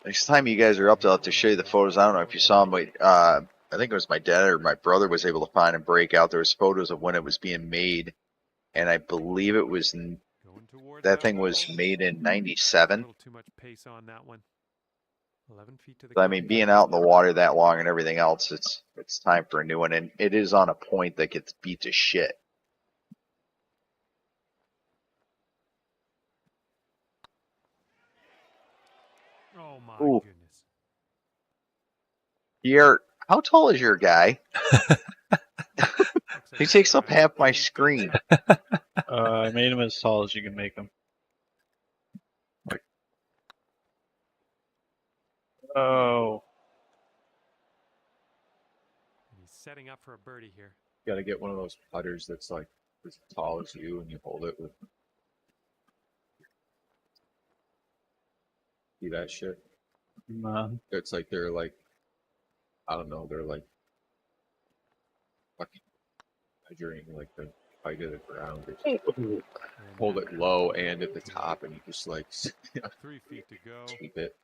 next time you guys are up, I'll have to show you the photos. I don't know if you saw them, but I think it was my dad or my brother was able to find and break out. There was photos of when it was being made, and I believe it was Going towards that thing hole. was made in A '97. little too much pace on that one. 11 feet to the So, I cup. mean, being out in the water that long and everything else, it's time for a new one, and it is on a point that gets beat to shit. Oh my Ooh. goodness. How tall is your guy? Looks like He takes up around half my 8 feet screen. there. I made him as tall as you can make him. Oh, And he's setting up for a birdie here. You got to get one of those putters that's like as tall as you, and you hold it with. See that shit? man. It's like they're like, I don't know, they're like fucking measuring like the height of the ground. Or And hold now it low and at the top, and you just like 3 feet to go. keep it.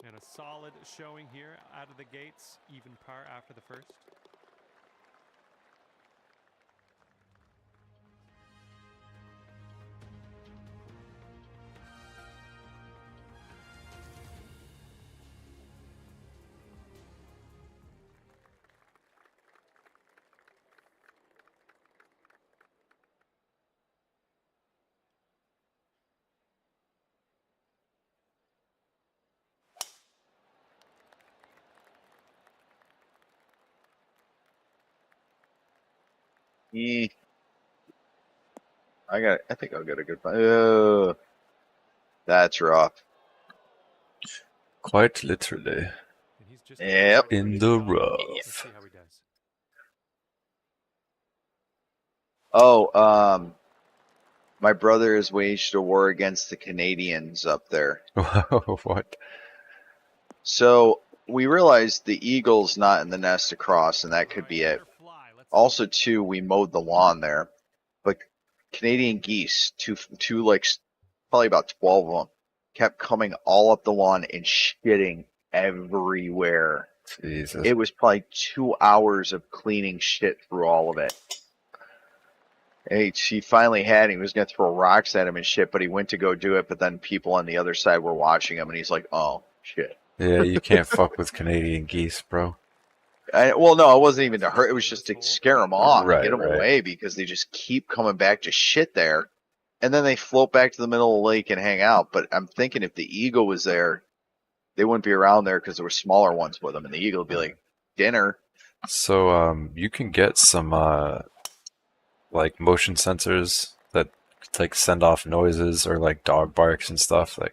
And a solid showing here out of the gates. Even par after the first. Eh, I think I'll get a good one. That's rough. Quite literally. And he's just Yep. In the Let's rough. see how he does. Oh, my brother has waged a war against the Canadians up there. What? So we realized the eagle's not in the nest across, and that could be it. Also, too, we mowed the lawn there, but Canadian geese, two like probably about 12 of them, kept coming all up the lawn and shitting everywhere. Jesus. It was probably 2 hours of cleaning shit through all of it. He finally had him. He was going to throw rocks at him and shit, but he went to go do it, but then people on the other side were watching him, and he's like, oh, shit. Yeah, you can't fuck with Canadian geese, bro. Well, no, it wasn't even to hurt. It was just to scare them off, Right, get them right. away, because they just keep coming back to shit there. And then they float back to the middle of the lake and hang out. But I'm thinking if the eagle was there, they wouldn't be around there because there were smaller ones with them. And the eagle would be like, dinner. So, you can get some, like motion sensors that like send off noises or like dog barks and stuff that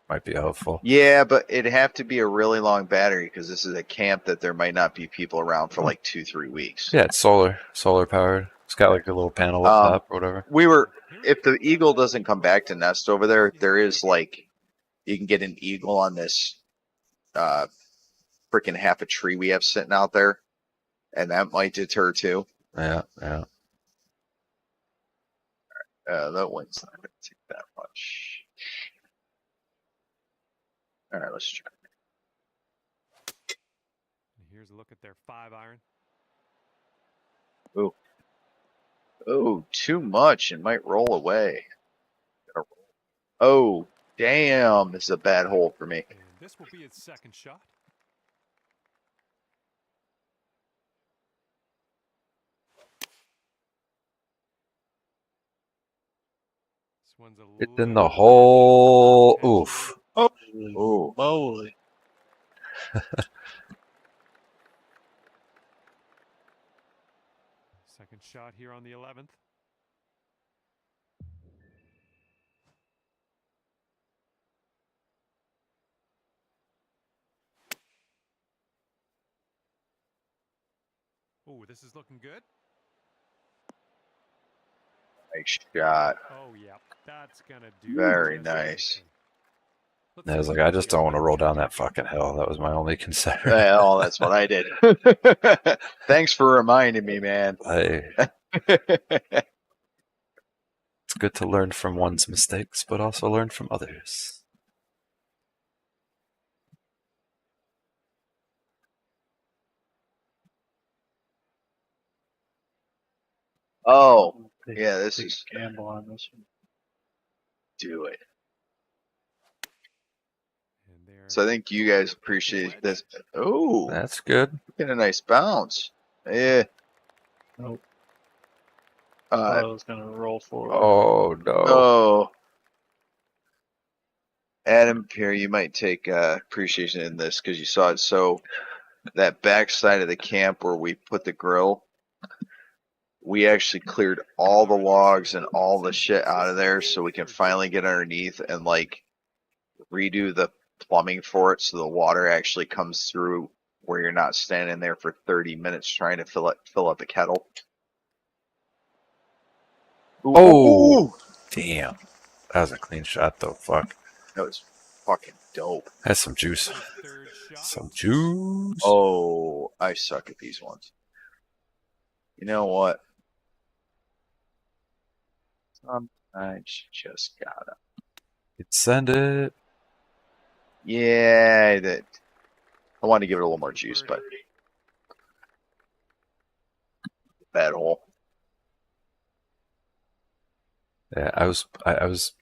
might be helpful. Yeah, but it'd have to be a really long battery because this is a camp that there might not be people around for like 2-3 weeks. Yeah, it's solar powered. It's got like a little panel up top or whatever. If the eagle doesn't come back to nest over there, there is like, you can get an eagle on this freaking half a tree we have sitting out there, and that might deter too. Yeah. That wind's not going to take that much. All right, let's try. Here's a look at their 5-iron. Oh, too much. It might roll away. Oh, damn. This is a bad hole for me. And this will be its second shot. This one's a It's in little the hole. edgy. Oof. Oh. Moly. Second shot here on the 11th. Oh, this is looking good. Nice shot. Oh, yeah. That's going to do Very just nice. anything. I was like, I just don't want to roll down that fucking hill. That was my only concern. Well, that's what I did. Thanks for reminding me, man. It's good to learn from one's mistakes, but also learn from others. Oh, yeah, this Big is gamble on this one. do it. And there So I think you guys appreciate this. Oh, That's good. get a nice bounce. Yeah. Nope. Thought Uh, I was gonna roll forward. Oh no. oh. Adam, here, you might take appreciation in this because you saw it. So that back side of the camp where we put the grill, we actually cleared all the logs and all the shit out of there so we can finally get underneath and like redo the plumbing for it so the water actually comes through where you're not standing there for 30 minutes trying to fill up a kettle. Ooh, Oh. ooh. Damn. That was a clean shot though. Fuck. That was fucking dope. That's some juice. third shot. Some juice. Oh, I suck at these ones. You know what? Sometimes you just gotta. You'd send it. Yeah, that. I wanted to give it a little more juice, but bad hole. Yeah, I was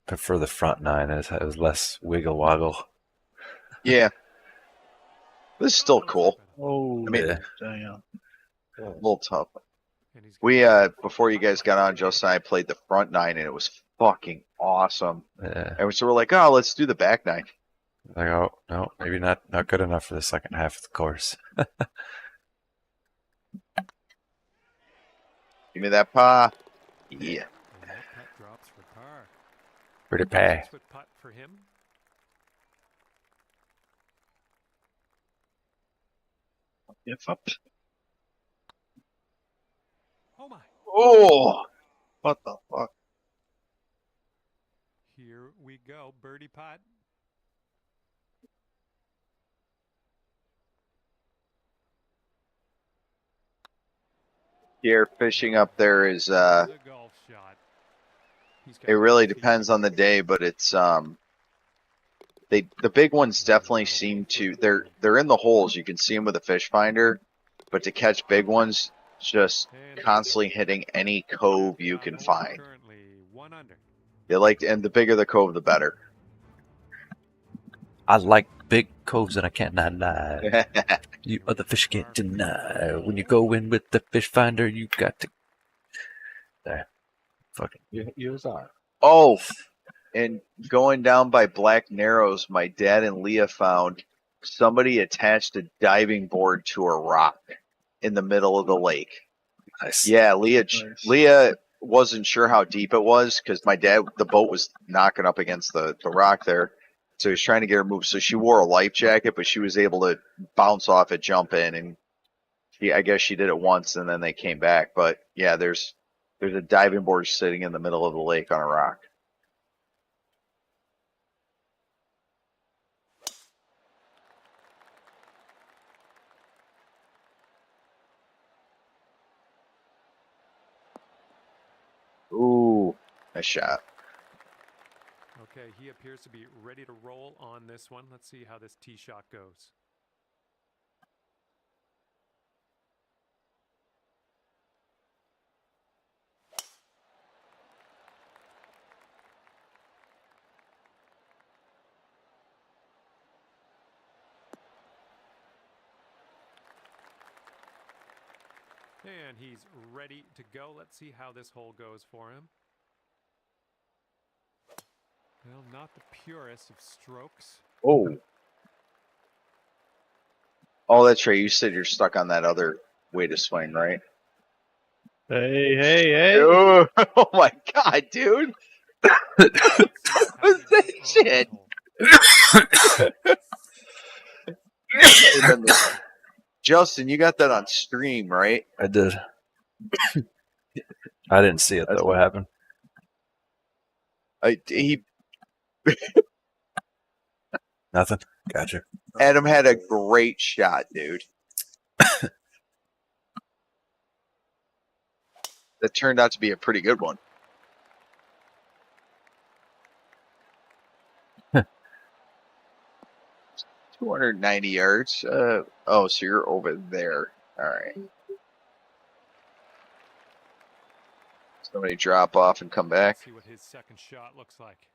prefer the front nine as it was less wiggle woggle. Yeah, this is still cool. Oh, I mean, Yeah. damn. a little tough. And he's We before you guys got on, Justin and I played the front nine, and it was fucking awesome. Yeah. And so we're like, oh, let's do the back nine. Like, oh no, maybe not good enough for the second half of the course. Give me that pa. Yeah. and that putt drops for par. Pretty pay. 6-foot putt for him. If up. Oh my. Oh, What the fuck? Here we go. Birdie putt. Here, fishing up there is The golf shot. He's got it really 8 feet depends to on the go. day, but it's the big ones definitely seem to they're in the holes. You can see them with a fish finder, but to catch big ones, just And constantly hitting any cove you can find. Currently 1 under. They like, and the bigger the cove, the better. I like big coves and I cannot lie. You other fish can't deny. When you go in with the fish finder, you got to. There. Fucking. You are. Oh, and going down by Black Narrows, my dad and Leah found somebody attached a diving board to a rock in the middle of the lake. Nice. Yeah, Leah wasn't sure how deep it was because the boat was knocking up against the rock there. So he was trying to get her moved. So she wore a life jacket, but she was able to bounce off it, jump in, and I guess she did it once, and then they came back. But yeah, there's a diving board sitting in the middle of the lake on a rock. Ooh, nice shot. Okay, he appears to be ready to roll on this one. Let's see how this tee shot goes. And he's ready to go. Let's see how this hole goes for him. Well, not the purest of strokes. Oh. Oh, that's right. You said you're stuck on that other way to swing, right? Hey. Oh, oh my god, dude. What was that shit? Justin, you got that on stream, right? I did. I didn't see it though. What happened? Nothing. Gotcha. Adam had a great shot, dude. That turned out to be a pretty good one. Huh. 290 yards. Oh, so you're over there. All right. Somebody drop off and come back. Let's see what his second shot looks like.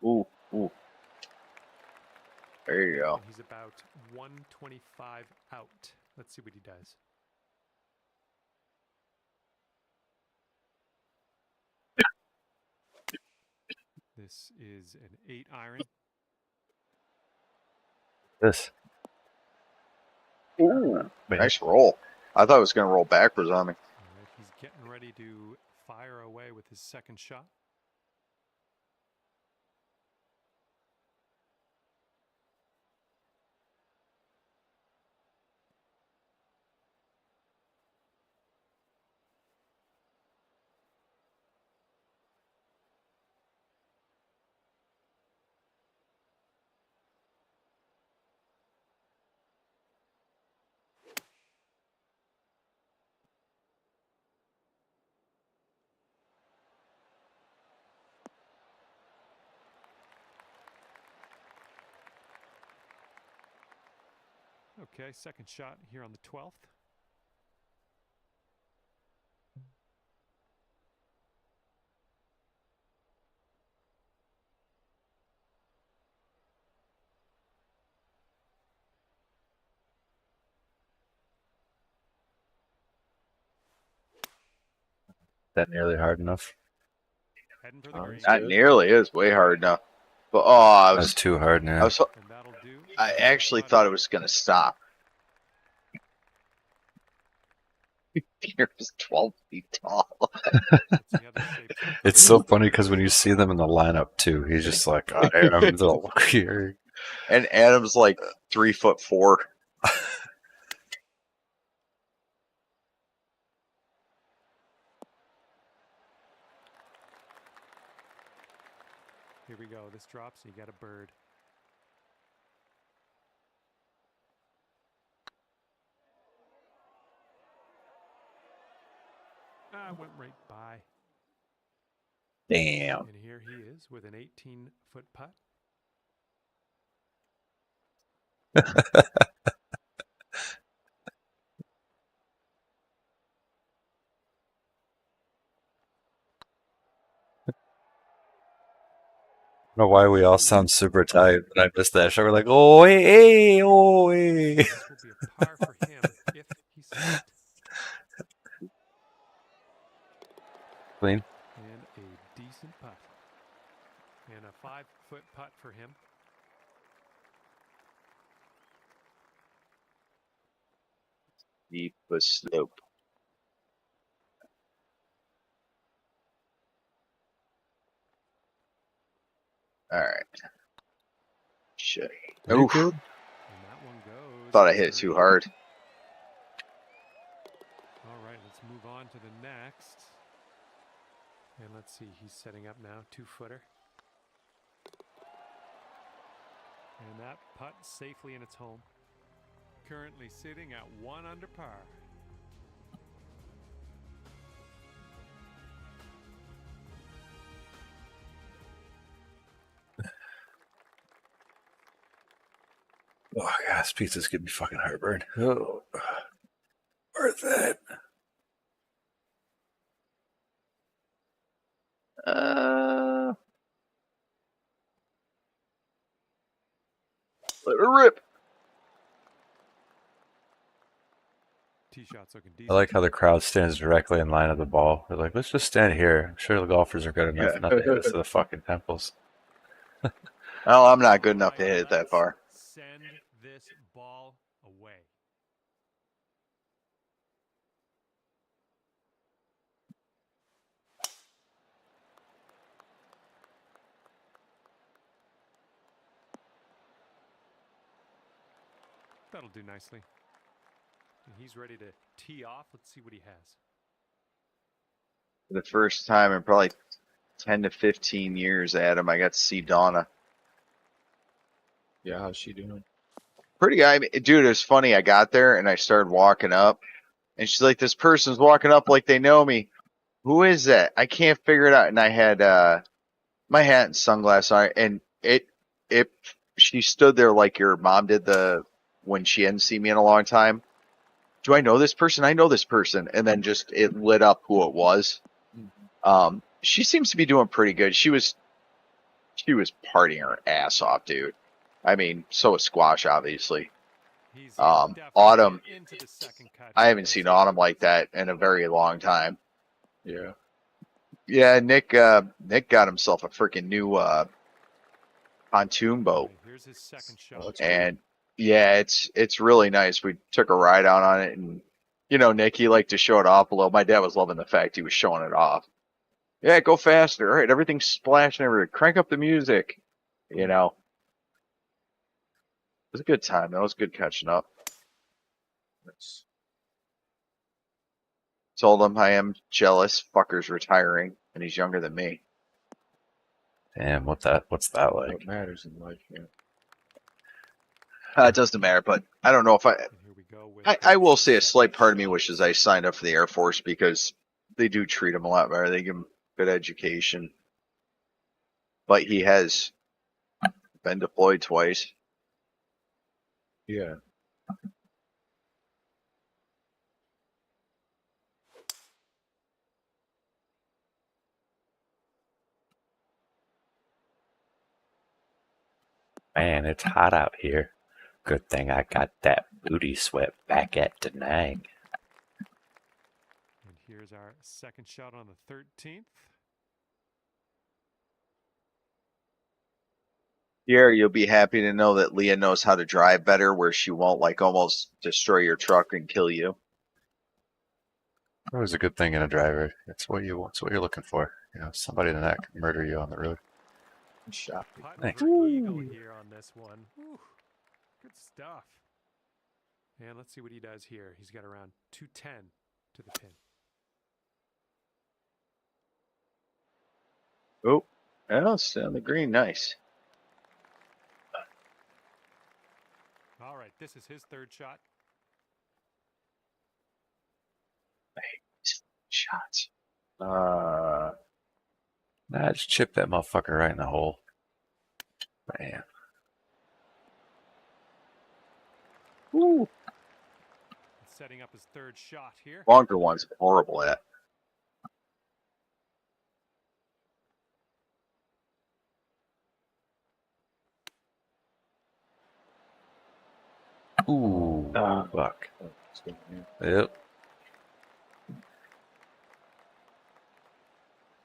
Ooh. There you go. And he's about 125 out. Let's see what he does. This is an 8-iron. This. Ooh, nice roll. I thought it was going to roll backwards on me. All right, he's getting ready to fire away with his second shot. Okay, second shot here on the 12th. That nearly hard enough. Heading for the green. Not nearly. It was way hard enough. But I That was too hard now. And that'll do. I actually thought it was going to stop. It was 12 feet tall. Let's see how this shapes up. It's so funny because when you see them in the lineup too, he's just like, I am the look here. And Adam's like 3'4". Here we go. This drops. You got a bird. Went right by. Damn. And here he is with an 18-foot putt. I don't know why we all sound super tight, but I missed that shot. We're like, oh, hey, oh, hey. This will be a par for him if he sees it. Clean. And a decent putt. And a 5-foot putt for him. Deep a slope. All right. Shit. Oof. And that one goes. Thought I hit it too hard. All right, let's move on to the next. And let's see, he's setting up now, 2-footer. And that putt safely in its home. Currently sitting at 1 under par. Oh, yeah, this pizza's giving me fucking heartburn. Oh, worth it. Let it rip. Tee shots looking I decent. like how the crowd stands directly in line of the ball. They're like, let's just stand here. I'm sure the golfers are good enough not to hit us to the fucking temples. Well, I'm not good enough to hit it that far. Send this ball away. That'll do nicely. And he's ready to tee off. Let's see what he has. For the first time in probably 10 to 15 years, Adam, I got to see Donna. Yeah, how's she doing? Pretty guy. Dude, it was funny. I got there and I started walking up. And she's like, this person's walking up like they know me. Who is that? I can't figure it out. And I had my hat and sunglasses on. And she stood there like your mom did when she hadn't seen me in a long time. Do I know this person? I know this person. And then just it lit up who it was. She seems to be doing pretty good. She was partying her ass off, dude. I mean, so was Squash, obviously. He's Autumn, into the second cut. I haven't seen Autumn like that in a very long time. Yeah. Yeah, Nick got himself a freaking new pontoon boat. Here's his second shot. Oh, that's And yeah, it's really nice. We took a ride out on it, and you know, Nick, he liked to show it off a little. My dad was loving the fact he was showing it off. Yeah, go faster. All right, everything's splashing everywhere. Crank up the music. You know, it was a good time. That was good catching up. nice. Told him I am jealous. Fucker's retiring, and he's younger than me. Damn, what's that like? What matters in life, yeah. It doesn't matter, but I don't know if And here we go with I will say a his slight second part of me shot. wishes I signed up for the Air Force because they do treat him a lot better. They give him good education. But he has been deployed twice. Yeah. Man, it's hot out here. Good thing I got that booty sweat back at Da Nang. And here's our second shot on the 13th. Here, you'll be happy to know that Leah knows how to drive better, where she won't like almost destroy your truck and kill you. Always a good thing in a driver. It's what you're looking for. You know, somebody that can murder you on the road. Shot. Putt Thanks. for eagle here on this one. Whew. Good stuff. And let's see what he does here. He's got around 210 to the pin. Oh, it's on the green. Nice. All right, this is his third shot. Shots. Nah, just chip that motherfucker right in the hole. Man. Woo. Setting up his third shot here. Longer one's horrible at. Ooh, fuck. Yep.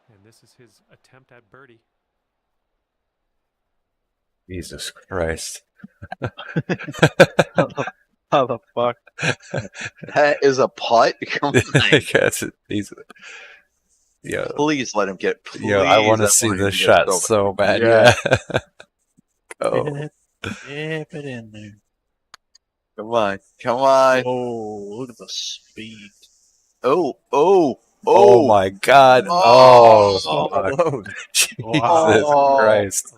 And this is his attempt at birdie. Jesus Christ. How the fuck? That is a putt. Come on. Yeah. Please let him get. Please, Yeah, I want to see him the get shot so bad. Yeah. Go. Dip it in there. Come on. Come on. Oh, look at the speed. Oh. Oh my God. Oh, fuck. Jesus Wow. Christ.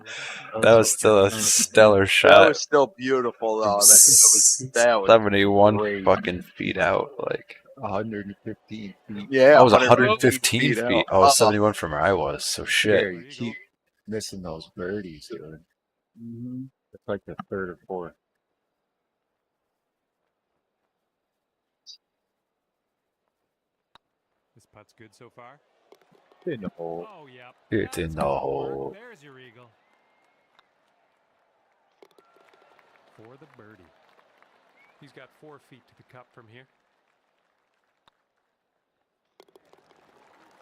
That was still a stellar That shot. was still beautiful, though. That was 71 great. fucking feet out. Like, 115 feet. yeah. I was 115 feet. out. I was 71 from where I was. So shit. Yeah, you keep missing those birdies, dude. Mhm. It's like the third or fourth. This putt's good so far. In the hole. Oh, yeah. It's in That's the gonna hole. work. There's your eagle. For the birdie. He's got 4 feet to the cup from here.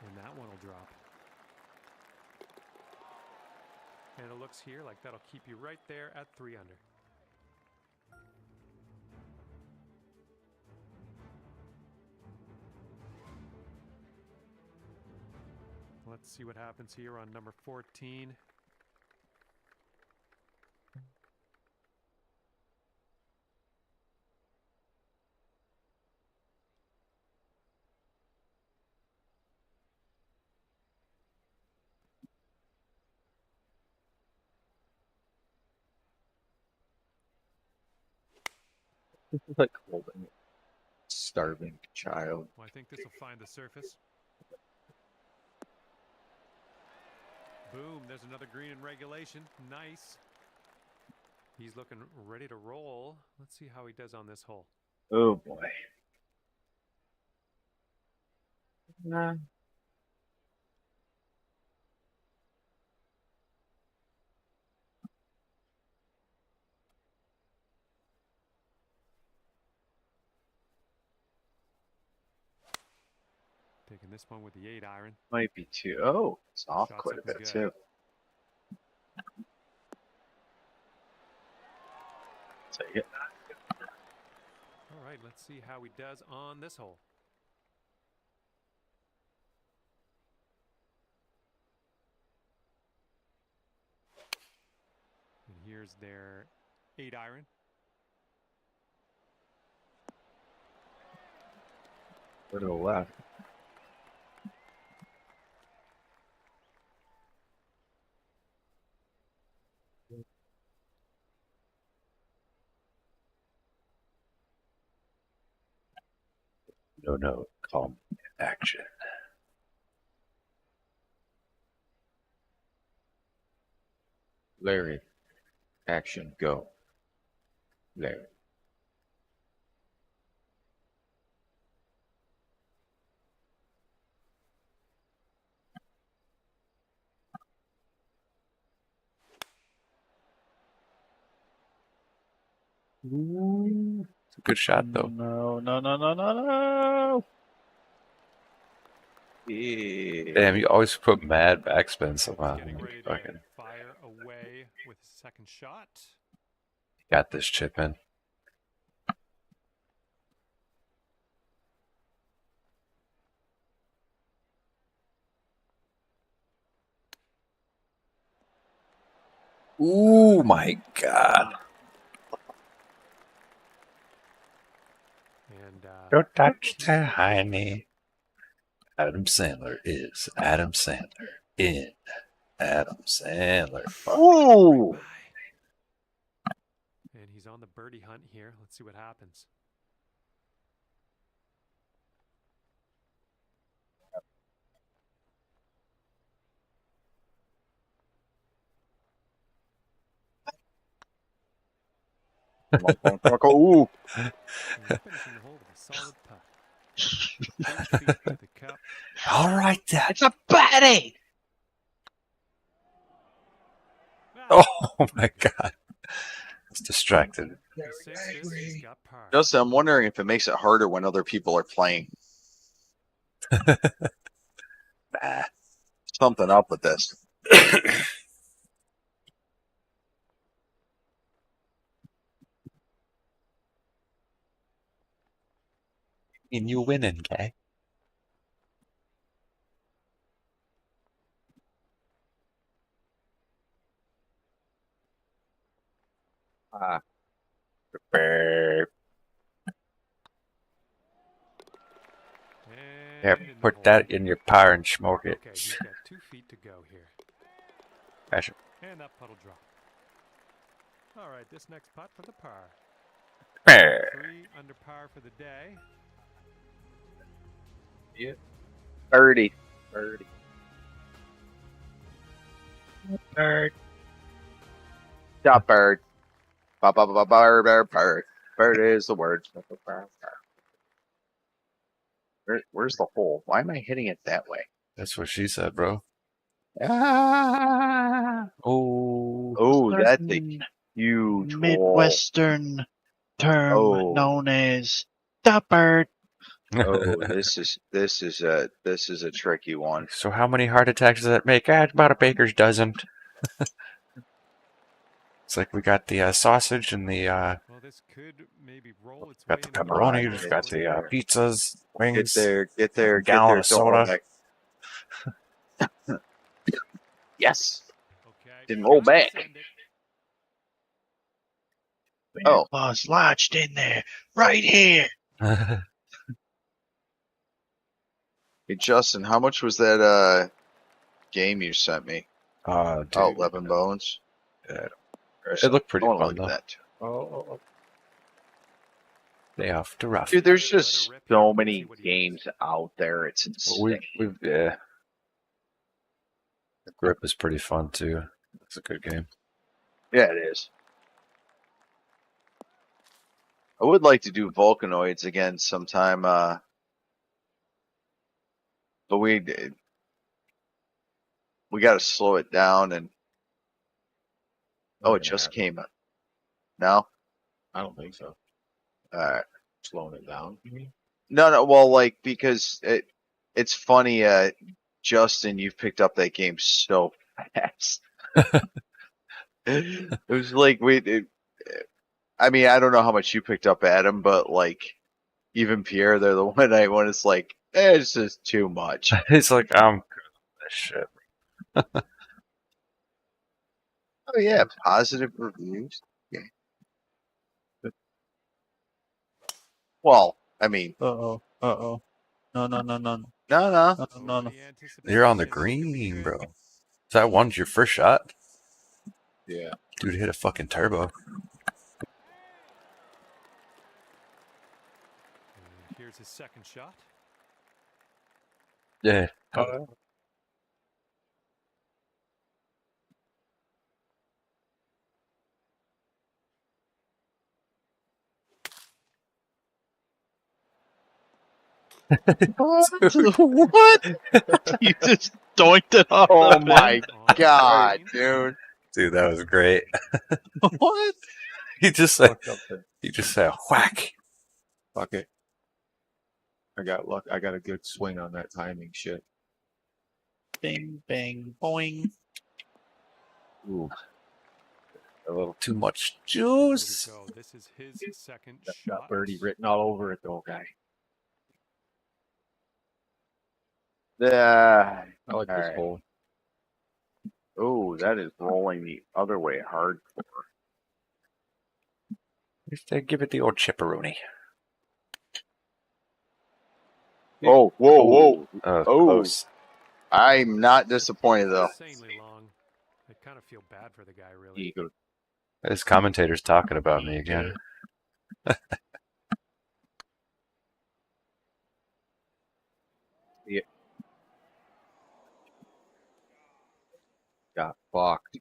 And that one will drop. And it looks here like that'll keep you right there at 3 under. Let's see what happens here on number 14. This is like holding a starving child. Well, I think this will find the surface. Boom, there's another green in regulation. Nice. He's looking ready to roll. Let's see how he does on this hole. Oh boy. Taking this one with the 8 iron. Might be too. Oh, it's off Shots quite a looking bit good. too. Take it. All right, let's see how he does on this hole. And here's their 8 iron. To the left. No, calm action. Larry. Action, go. Larry. It's a good shot, though. No. Yeah. Damn, you always put mad backspin somehow. Getting ready to Fucking fire away with his second shot. got this chip in. Ooh, my God. And Don't touch the honey. Adam Sandler is Adam Sandler in Adam Sandler. Ooh. and he's on the birdie hunt here. Let's see what happens. Ooh. And he's finishing the hole with a solid putt. 2 feet to the cup. All right, then. It's a birdie. Oh, my God. It's distracted. To sink this, he's got par. Justin, I'm wondering if it makes it harder when other people are playing. Nah. Something up with this. And you winning, guy. Yeah, And in the put hole. that in your par and smoke it. Okay, he's got 2 feet to go here. Gotcha. And that putt'll drop. All right, this next putt for the par. 3 under par for the day. Yeah. Birdie. Bird. Stop bird. Bird. Bird is the word. Where's the hole? Why am I hitting it that way? That's what she said, bro. Ah. Oh. Oh, that's a Certain huge hole. Midwestern term Oh. known as the bird. Oh, this is a tricky one. So how many heart attacks does that make? About a baker's dozen. It's like we got the sausage and the Well, this could maybe roll its got way the into pepperoni, Get we've got the there. pizzas, Get wings, there, get a there, gallon get of there. Don't roll soda. back. Yes. Okay. Didn't roll Trying to back. send it. Oh. Was lodged in there, right here. Hey, Justin, how much was that game you sent me? Dude, Oh, 11 bones. Yeah, it looked pretty I want to fun look though. at that too. Oh. Day off to rough. Dude, there's Let her just rip so here. many See what he games out there. It's insane. Well, we've the grip is pretty fun too. It's a good game. Yeah, it is. I would like to do Vulcanoids again sometime, but we got to slow it down. And it just came up. No, I don't think so. all right. Slowing it down, you mean? No. Well, like because it's funny. Justin, you've picked up that game so fast. It was like I mean, I don't know how much you picked up, Adam, but like even Pierre, they're the one I want. It's like it's just too much. It's like this shit. Oh yeah, positive reviews. Yeah. Well, I mean, Uh oh. No. no. Overly anticipated You're on the and look at the green, grid. bro. Is that one's your first shot? Yeah. Dude hit a fucking turbo. And here's his second shot. Yeah. What? You just doinked it off. Oh the my end. On the god, green. dude! Dude, that was great. What? He just said, Fucked up there. whack. Fuck it. I got luck. I got a good swing on that timing shit. Bing, bang, boing. Ooh. A little too much Here we juice. go. This is his second Got shot. birdie written all over it, though, guy. Yeah. I like All this right. hole. Oh, that is rolling the other way hard. Just give it the old chipperoni. Oh, whoa, whoa. Oh. Close. I'm not disappointed, though. Insanely long. I kind of feel bad for the guy, really. Eagle. This commentator's talking about me again. Got fucked.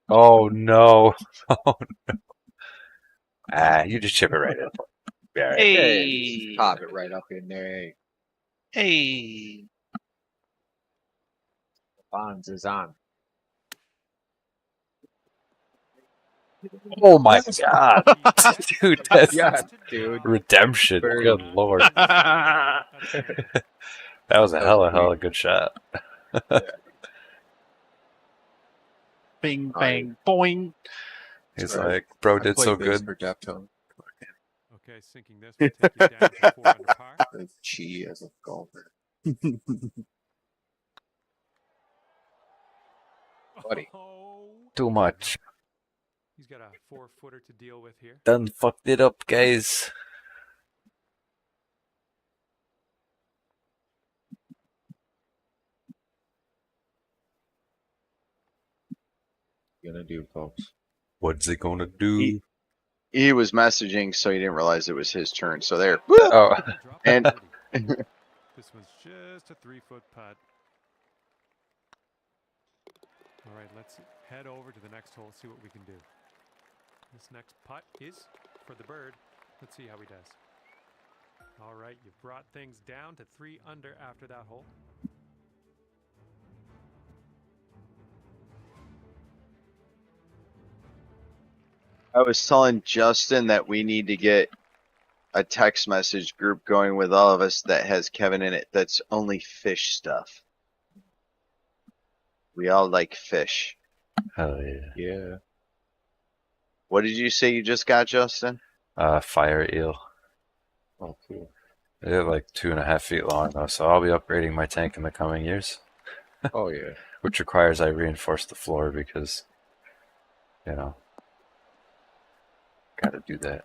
Oh no! Oh no! Ah, you just chip it right in. Yeah, right. Hey. Pop it right up in there. Hey. Bonds is on. Oh my god, dude! That's Yeah, dude. redemption. Bird. Good lord, that was a hella good shot. Bing, bang, boing. He's Right. like, bro, I did played so bass good. for Deftones. Okay, sinking this will take you down to 4 under par. With Chi as a golfer. Buddy. Oh, Too much. he's got a 4-footer to deal with here. Done fucked it up, guys. Gonna do, folks. What's it gonna do? He was messaging, so he didn't realize it was his turn. So there. Oh, Drop And- the birdie. This one's just a 3-foot putt. All right, let's head over to the next hole, see what we can do. This next putt is for the bird. Let's see how he does. All right, you've brought things down to 3 under after that hole. I was telling Justin that we need to get a text message group going with all of us that has Kevin in it that's only fish stuff. We all like fish. hell yeah. Yeah. What did you say you just got, Justin? Fire eel. Oh, cool. They're like 2.5 feet long though, so I'll be upgrading my tank in the coming years, Oh, yeah. which requires I reinforce the floor because, you know, gotta do that.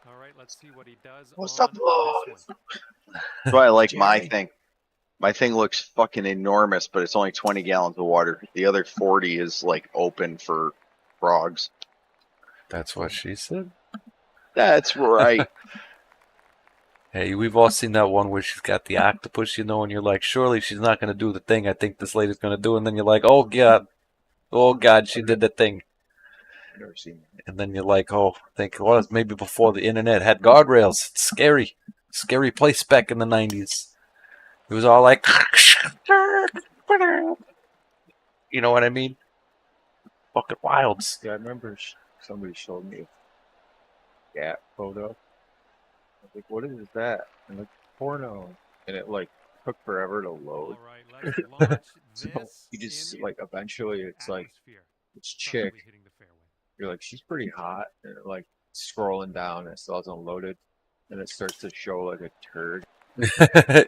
All right, let's see what he does. What's on up, this one. That's why I like my Jerry. thing. My thing looks fucking enormous, but it's only 20 gallons of water. The other 40 is like open for frogs. That's what she said. That's right. Hey, we've all seen that one where she's got the octopus, you know, and you're like, surely she's not gonna do the thing I think this lady's gonna do, and then you're like, oh god, she did the thing. I've never seen that. And then you're like, oh, think it was maybe before the internet had guardrails. It's scary place back in the 90s. It was all like, you know what I mean? Fucking wilds. Yeah, I remember somebody showed me a cat photo. I was like, what is that? And like, porno. And it like took forever to load. All right, let's launch So this you just in like eventually it's like atmosphere. this Preferably chick. hitting the fairway. You're like, she's pretty hot. And it, like scrolling down, and it still hasn't loaded. And it starts to show like a turd.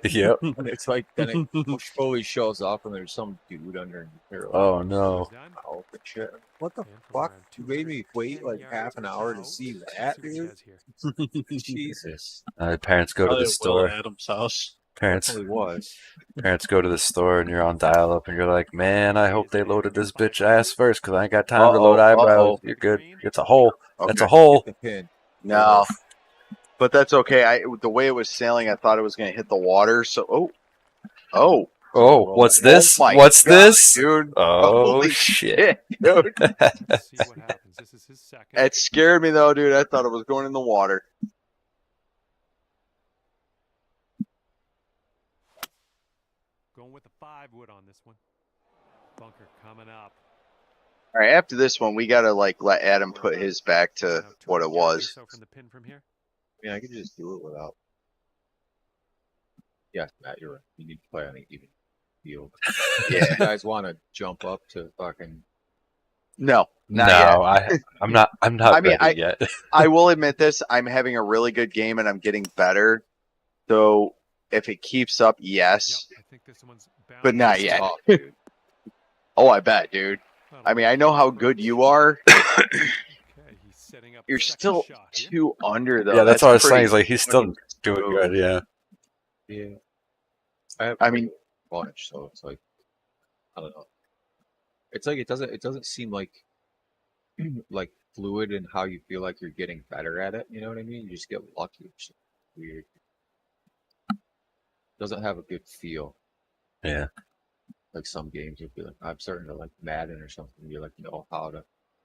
Yep. And it's like then it slowly shows up, and there's some dude underneath there. Like, Oh no. Done. mouth and shit. What the And from fuck? around You made me wait 210 like yards half an hour to out. see Let's that, what he dude. does here. Jesus. Parents go to Probably the Will store. Adams' house. Parents Probably was. Parents go to the store and you're on dial up and you're like, man, I hope they loaded this bitch ass first because I ain't got time to load eyebrows. You're good. It's a hole. It's a Okay. hole. The pin. No. But that's okay. The way it was sailing, I thought it was going to hit the water. So, oh, Oh, what's this? my What's God, this? dude? Oh Holy shit. dude. Let's see what happens. This is his second. It scared me though, dude. I thought it was going in the water. Going with the 5 wood on this one. Bunker coming up. All right, after this one, we got to like let Adam put his back to Now what it 20 yards or was. so from the pin from here. I mean, I could just do it without. Yeah, Matt, you're right. You need to play on an even field. Yeah. You guys want to jump up to fucking. No, No, not yet. I'm not I mean, ready yet. I will admit this. I'm having a really good game and I'm getting better. So if it keeps up, yes, Yep, I think this one's but not bouncing. yet. Tough, dude. Oh, I bet, dude. That'll I mean, be I know a how approach. good you are. Okay, he's setting up You're second still shot here. 2 under, though. Yeah, that's what I was saying. pretty He's like, he's still fucking doing smooth. good. Yeah. Yeah. I have I mean, a bunch, so it's like I don't know. It's like it doesn't seem like like fluid in how you feel like you're getting better at it. You know what I mean? You just get lucky. It's just weird. Doesn't have a good feel. Yeah. Like some games, you'll be like, I'm starting to like Madden or something. You like know how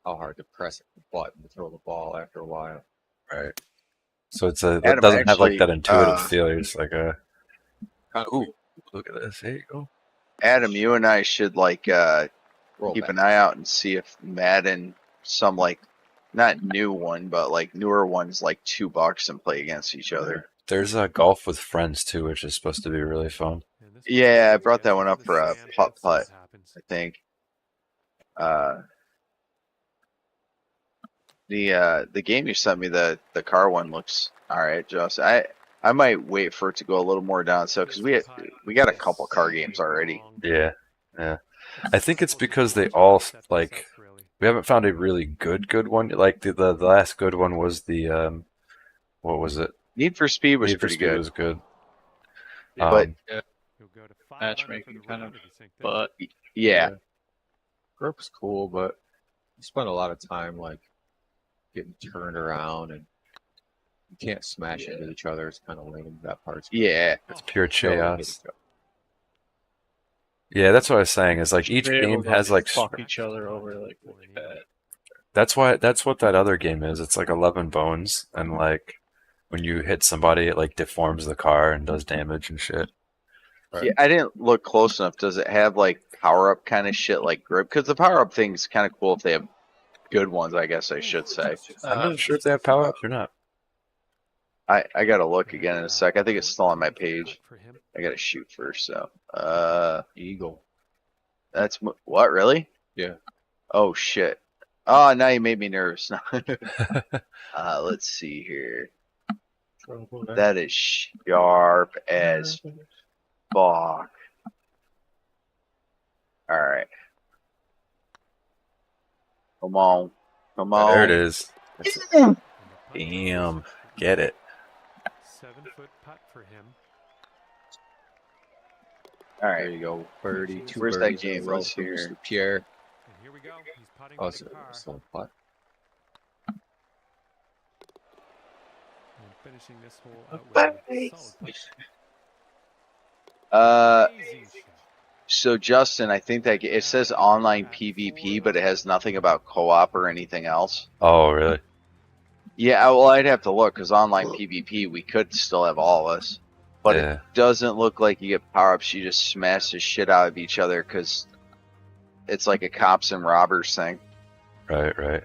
hard to press the button to throw the ball after a while. Right. So that Adam, doesn't have like actually, that intuitive feel. You're just like, Kind of ooh, weird. look at this. Here you go. Adam, you and I should like Roll keep back. an eye out and see if Madden, some like not new one, but like newer ones, like $2 and play against each other. There's golf with friends too, which is supposed to be really fun. And this one's Yeah, I going brought that gets one into up the for a sand. putt This putt, happens. I think. The game you sent me, the car one looks all right, Josh. I might wait for it to go a little more down, so because we got a couple car games already. Yeah. Yeah. I think it's because they all like we haven't found a really good one. Like the last good one was the what was it? Need for Speed was Need for pretty Speed good, was good. but Matchmaking kind of, but yeah, Grip's cool, but you spend a lot of time like getting turned around and you can't smash into each other. It's kind of lame. That part's yeah. It's pure No, they hit chaos. each other. Yeah, that's what I was saying. Is like each be able game to, has like fuck each other over like really bad. that's what that other game is. It's like 11 bones, and like when you hit somebody, it like deforms the car and does damage and shit. Right. Yeah, I didn't look close enough. Does it have like power up kind of shit like grip? Because the power up thing's kind of cool if they have good ones, I guess I should say. I'm not sure if they have power ups or not. I gotta look again in a sec. I think it's still on my page. I gotta shoot first, so Eagle. that's what really? Yeah. Oh shit! Oh, now you made me nervous. Let's see here. That is sharp as fuck. All right, come on, come on. There it is. Damn, get it. 7-foot putt for him. All There right, you go. Birdie. Two Where's that birdies in a game? row Let's for hear. Mr. Pierre. And here we go. He's putting Oh, with so the car it's still a putt. and finishing this hole out with a solid putt. Amazing shot. So Justin, I think that it says online PvP, but it has nothing about co-op or anything else. Oh, really? Yeah, well, I'd have to look because online PvP, we could still have all of us, but Yeah. it doesn't look like you get power-ups. You just smash the shit out of each other because it's like a cops and robbers thing. Right.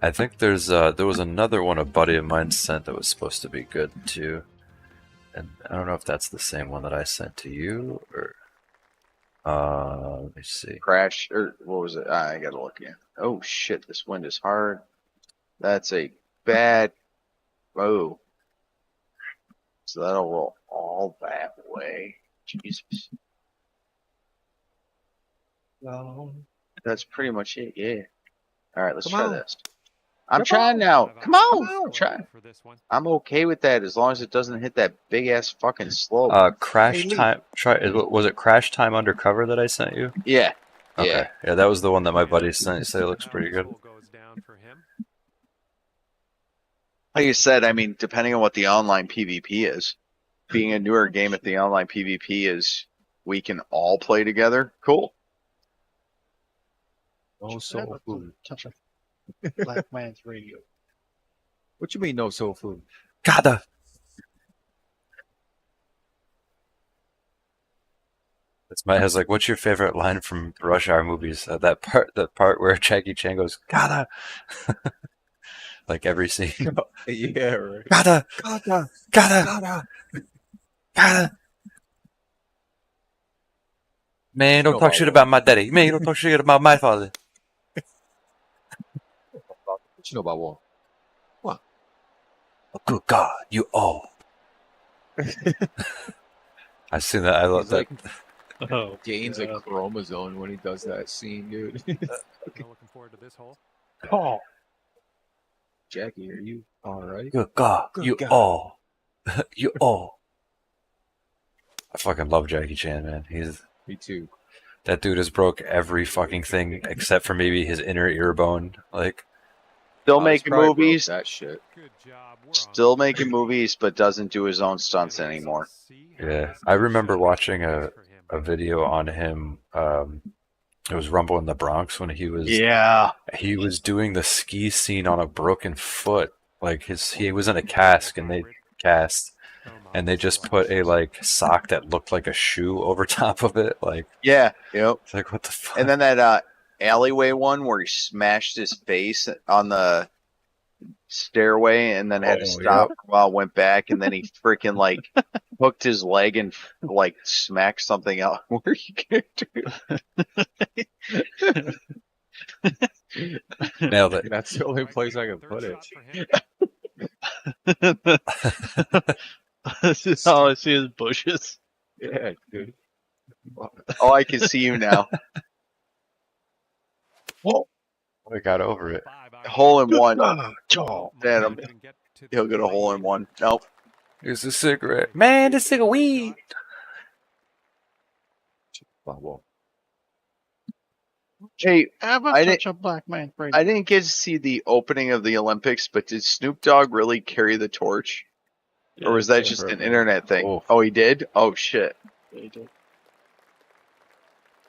I think there was another one a buddy of mine sent that was supposed to be good too, and I don't know if that's the same one that I sent to you or. Let me see. Crash or what was it? I gotta look again. Oh shit, this wind is hard. That's a bad. Oh, so that'll roll all that way. Jesus. That's pretty much it. Yeah. All right, let's Come try on. this. I'm Come trying on. now. Come on, try. For this one. I'm okay with that as long as it doesn't hit that big ass fucking slope. Crash Hey, Lee. time. Was it Crash Time Undercover that I sent you? Yeah. Okay. Yeah, that was the one that my buddy sent. He said it looks pretty good. Hole goes down for him. Like you said, I mean, depending on what the online PvP is, being a newer game at the online PvP is we can all play together. Cool. No soul food. Black man's radio. What you mean no soul food? Gotta. It's my has like, what's your favorite line from the Rush Hour movies? The part where Jackie Chan goes, gotta. Like every scene. Yeah, right. Gotta. Gotta. Gotta. Gotta. Man, don't talk shit about my daddy. Man, don't talk shit about my father. What you know about war? Oh, good God, you all. I seen that. I love He's that. like Oh, gains a God. chromosome when he does that scene, dude. Well, looking forward to this hole. Oh, Jackie, are you all right? Good God, Good you God. all, you all. I fucking love Jackie Chan, man. Me too. That dude has broke every fucking thing except for maybe his inner ear bone. Like, Still Oh, he's making probably broke movies. that shit. Good job. We're on Still the making movies, but doesn't do his own stunts And let's anymore. see how yeah, this I tee remember shot watching goes a for him. a video on him. It was Rumble in the Bronx when Yeah. he was doing the ski scene on a broken foot. Like he was in a cast and they just put a like sock that looked like a shoe over top of it. Like, Yeah. Yep. it's like, what the fuck? And then that alleyway one where he smashed his face on the stairway and then had to Oh, stop for a while, went back, and then he freaking like hooked his leg and like smacked something out. Where are you going to? Nailed it. That's the only place I can Third put it. shot for him. This is all I see is bushes. Yeah, dude. Oh, I can see you now. Whoa. We got over it. 5 iron. Hole in one. Joe. Damn. Might not even get to the He'll get a hole in one. Nope. Here's a cigarette. Man, this cigarette weed. Well, Hey, I'm I such a black man. Right. I didn't get to see the opening of the Olympics, but did Snoop Dogg really carry the torch? Or was that just an internet thing? Oh. Oh, he did? Oh, shit. They did.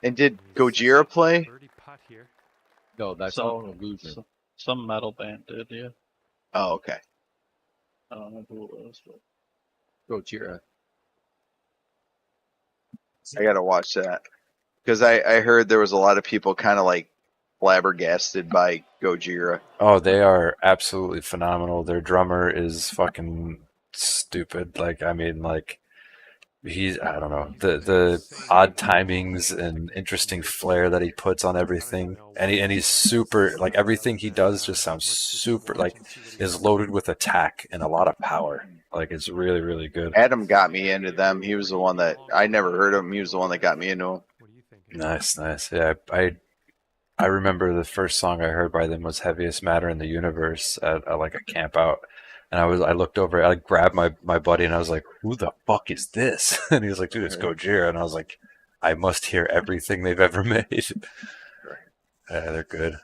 And did Gojira play? Birdie putt here. no, that's all an illusion. Some metal band did, yeah. Oh, okay. I don't know who it was, but Gojira. I gotta watch that. Because I heard there was a lot of people kind of like flabbergasted by Gojira. Oh, they are absolutely phenomenal. Their drummer is fucking stupid. Like, I mean, like, I don't know, the odd timings and interesting flair that he puts on everything, and he's super, like, everything he does just sounds super, like, is loaded with attack and a lot of power. Like, it's really, really good. Adam got me into them. He was the one that I never heard of him. He was the one that got me into them. What do you think? Nice. Yeah, I remember the first song I heard by them was "Heaviest Matter in the Universe" at like a camp out, and I looked over, I grabbed my buddy, and I was like, "Who the fuck is this?" And he was like, "Dude, it's Gojira," and I was like, "I must hear everything they've ever made." Yeah, they're good.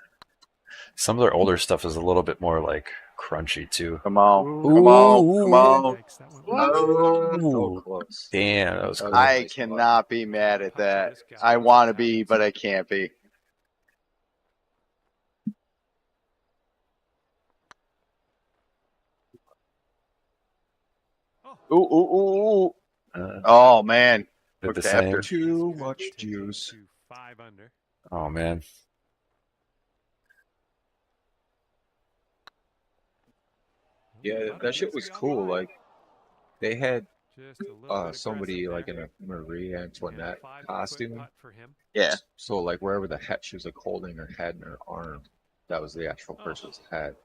Some of their older stuff is a little bit more like crunchy too. Come on. Come on. Come on. Yikes, that went So Ooh, close. damn, that was cool. I cannot be mad at that. I want to be, but I can't be. Ooh, ooh, ooh, ooh. Oh, man. Did the Looked same. after. Too much takes it juice. to 5 under. Oh man, Yeah, that shit was cool. Like, they had Just a little bit somebody aggressive like in there. a Marie And Antoinette 5-foot costume. putt for him. Yeah. So like wherever the head, she was like holding her head in her arm. That was the actual person's head.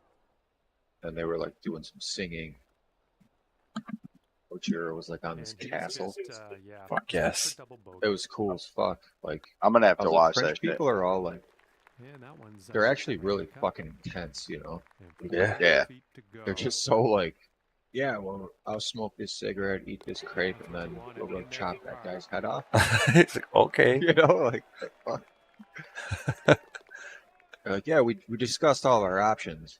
And they were like doing some singing. Ojira was like on this And he's castle. just, yeah, Fuck for yes. double bogey. It was cool as fuck. Like I'm going to have I to was like, watch French that shit. people are all like, And that one's, they're actually really back up. fucking intense, you know. And Yeah. 5 Yeah. feet to go. They're just so like, yeah, well, I'll smoke this cigarette, eat this crepe, and then we'll go chop that guy's head off. It's like, okay. You know, like, the fuck. They're like, yeah, we discussed all our options.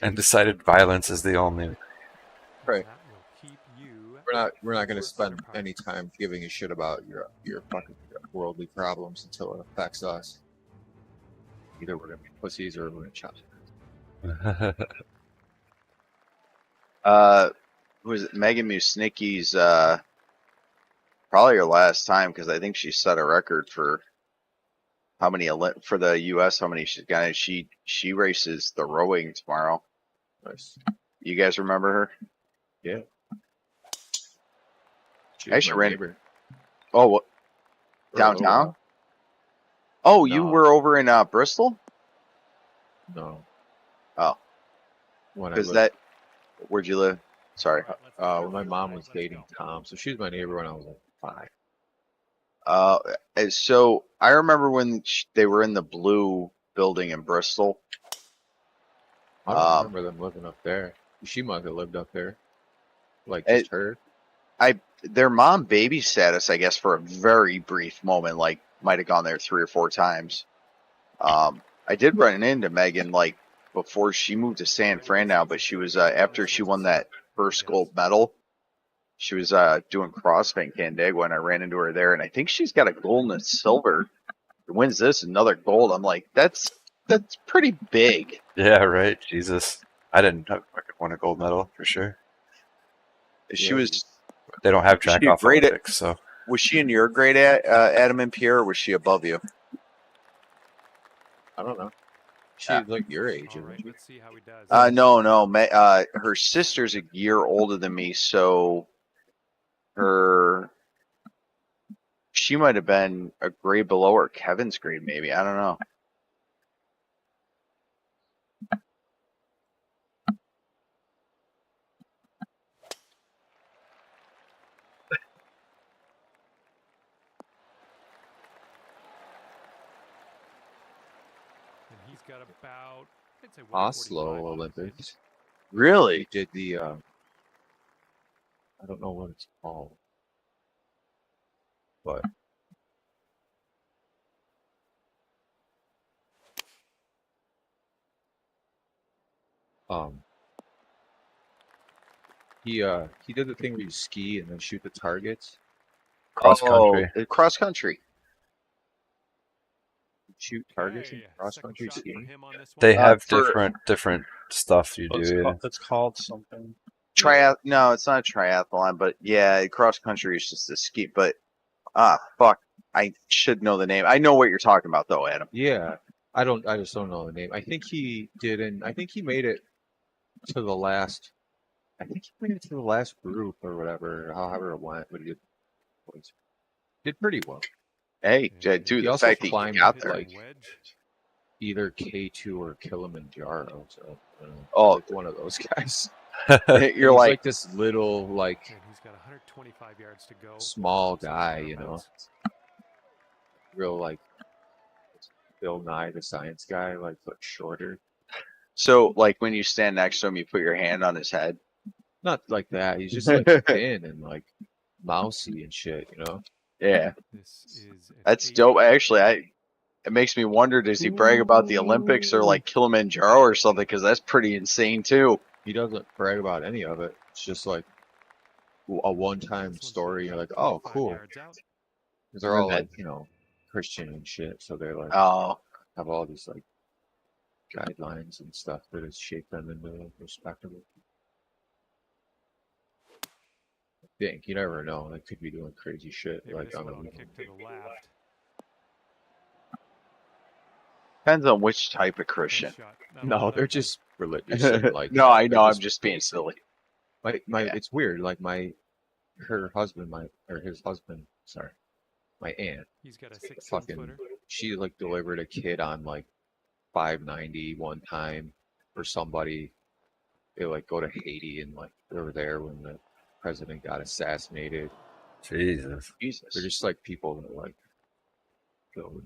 And decided violence is the only. Right. That will keep you We're not going to for spend par. any time giving a shit about your fucking worldly problems until it affects us. Either we're going to be pussies or we're going to chop. Who is it? Megan Musnicki's probably her last time because I think she set a record for how many for the U.S. How many she's got. She races the rowing tomorrow. Nice. You guys remember her? Yeah. She I was should my rent- neighbor Oh, what? for a little Downtown? while. Oh, you No. were over in Bristol? No. Oh. When I Because lived, where'd you live? Sorry. When my mom was dating Tom, so she was my neighbor when I was like 5. So I remember when they were in the blue building in Bristol. I don't remember them living up there. She must have lived up there, like just her. Their mom babysat us, I guess, for a very brief moment. Like, might have gone there 3 or 4 times. I did run into Megan like before she moved to San Fran now, but she was after she won that first gold medal. She was doing CrossFit in Canandaigua, and I ran into her there, and I think she's got a gold and a silver. Wins this, another gold. I'm like, that's pretty big. Yeah, right. Jesus, I didn't fucking win a gold medal for sure. She was. They don't have track off Olympics, so. Was she in your grade, Adam and Pierre, or was she above you? I don't know. She's like your age. All right, let's see how he does. No. Her sister's a year older than me, so she might have been a grade below or Kevin's grade, maybe. I don't know. And he's got about, I'd say, Oslo 145 Olympics. Really? He did the I don't know what it's called, but he did the thing where you ski and then shoot the targets. Cross country. Cross country. Shoot targets in Okay, cross second country shot for skiing. him on this one. They have for- different stuff you do. It's called something. No, it's not a triathlon, but yeah, cross country is just a ski. But fuck, I should know the name. I know what you're talking about, though, Adam. Yeah, I just don't know the name. I think he didn't. I think he made it to the last. I think he made it to the last group or whatever, however it went. But he did pretty well. Hey, Yeah, dude, he the also fact that you climbed got up, there. like, either K2 or Kilimanjaro. So Oh. like one of those guys. You're He's like, like this little, like, And he's got 125 yards to go. small So guy, he's you know, whereabouts. real like Bill Nye the Science Guy, like but shorter. so like when you stand next to him, you put your hand on his head. Not like that. He's just like thin and like mousy and shit, you know. Yeah, This is an that's 80. dope. Actually, it makes me wonder, does he brag about the Olympics or like Kilimanjaro or something? Because that's pretty insane too. He doesn't brag about any of it. It's just like a one-time This one's story. You're about like, oh, 25 cool. yards out. Because they're all Okay. like, you know, Christian and shit. So they're like, Oh, have all these like guidelines and stuff that has shaped them into respectable. I think you never know. They could be doing crazy shit Maybe like this on one the will weekend. kick to the left. depends on which type of Nice Christian. shot. Not a No, lot they're of- just religious and like. No, I they're know. I'm just- just being silly. My Yeah. It's weird. Like her husband, his husband. Sorry, my aunt. He's got a 16 Fucking. footer. She like delivered a kid on like 590 one time for somebody. They like go to Haiti and like they were there when the president got assassinated. Jesus. Jesus. They're just like people that like go.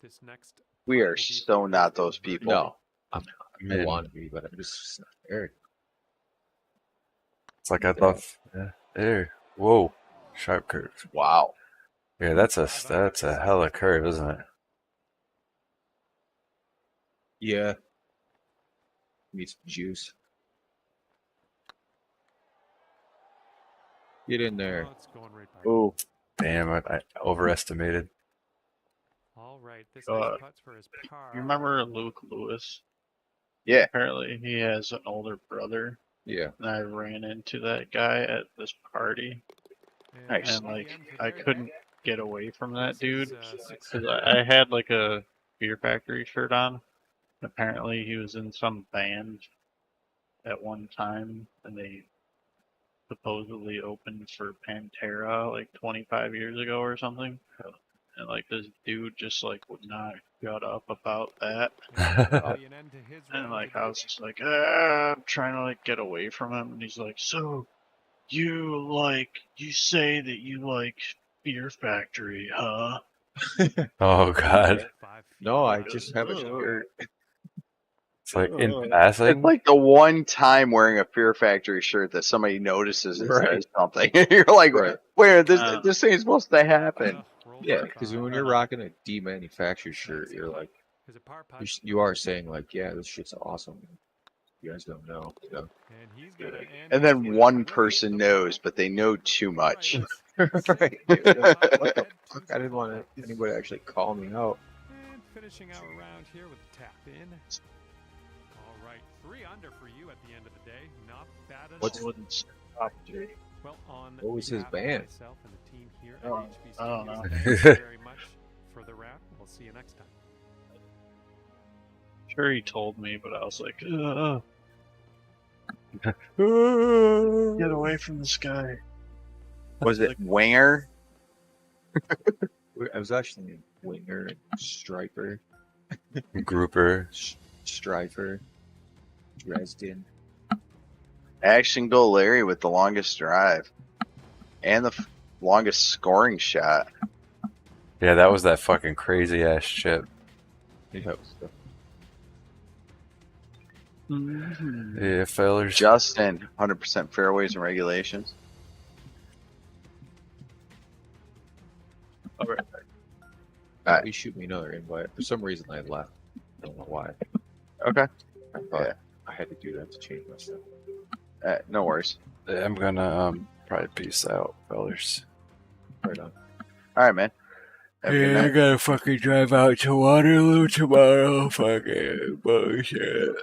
This next We putt are will be so for not his those birdie. people. No, I I mean, want to be, but I'm just not there. it's like I love. Yeah. There. Whoa. Sharp curve. Wow. Yeah, that's a hella curve, isn't it? Yeah. Need some juice. Get in there. Oh, it's going right by. Ooh. Damn, I overestimated. All right, this Uh, next putt's for his par. You remember Luke Lewis? Yeah. Apparently, he has an older brother, Yeah. and I ran into that guy at this party, And Nice. and like again for I there. couldn't get away from that This is, dude six because under. I had like a Beer Factory shirt on. Apparently, he was in some band at one time, and they supposedly opened for Pantera like 25 years ago or something. And like this dude just like would not shut up about that. And that'll be an end to his And round like of I the was day. just like, I'm trying to like get away from him, and he's like, so you say that you like Fear Factory, huh? Oh god. 5 feet No, I down. just have a Ugh. shirt. It's like in Ugh. It's passing. like the one time wearing a Fear Factory shirt that somebody notices and Right. says something. You're like, Right. where Uh, this ain't supposed to happen. Roll Yeah, for because five. when you're rocking a demanufactured shirt, That's you're like, Is it par putt? you are saying like, yeah, this shit's awesome. You guys don't know. You know? And he's gonna end And his then round one with person the knows, par. but they know too All right, much. let's Right. sit Dude, up what the head to fuck? I didn't want holes. anybody to actually call me out. And finishing our round here with a tap in. All right, 3 under for you at the end of the day. Not bad at What's- all. wouldn't stop, dude. Well, on What was his behalf of band? myself and the team here at Oh, HB I don't Studios, know. thank you very much for the round. We'll see you next time. Sure, he told me, but I was like, get away from this guy. Was it Winger? I was actually Winger and Striper, Grouper. Strifer, Dresden. Action Goal Larry with the longest drive. And the longest scoring shot. Yeah, that was that fucking crazy ass chip. Yeah, Yeah, fellers. Justin, 100% fairways and regulations. All right. Please shoot me another invite. For some reason, I left. I don't know why. Okay. I thought Yeah. I had to do that to change my stuff. No worries. Yeah, I'm gonna probably peace out, fellers. Right on. All right, man. Have a good night. gotta fucking drive out to Waterloo tomorrow. Fucking bullshit.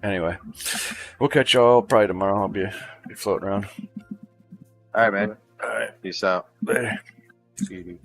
Anyway, we'll catch y'all probably tomorrow. I'll be floating around. All right, man. All right, Peace out. later. See you, dude.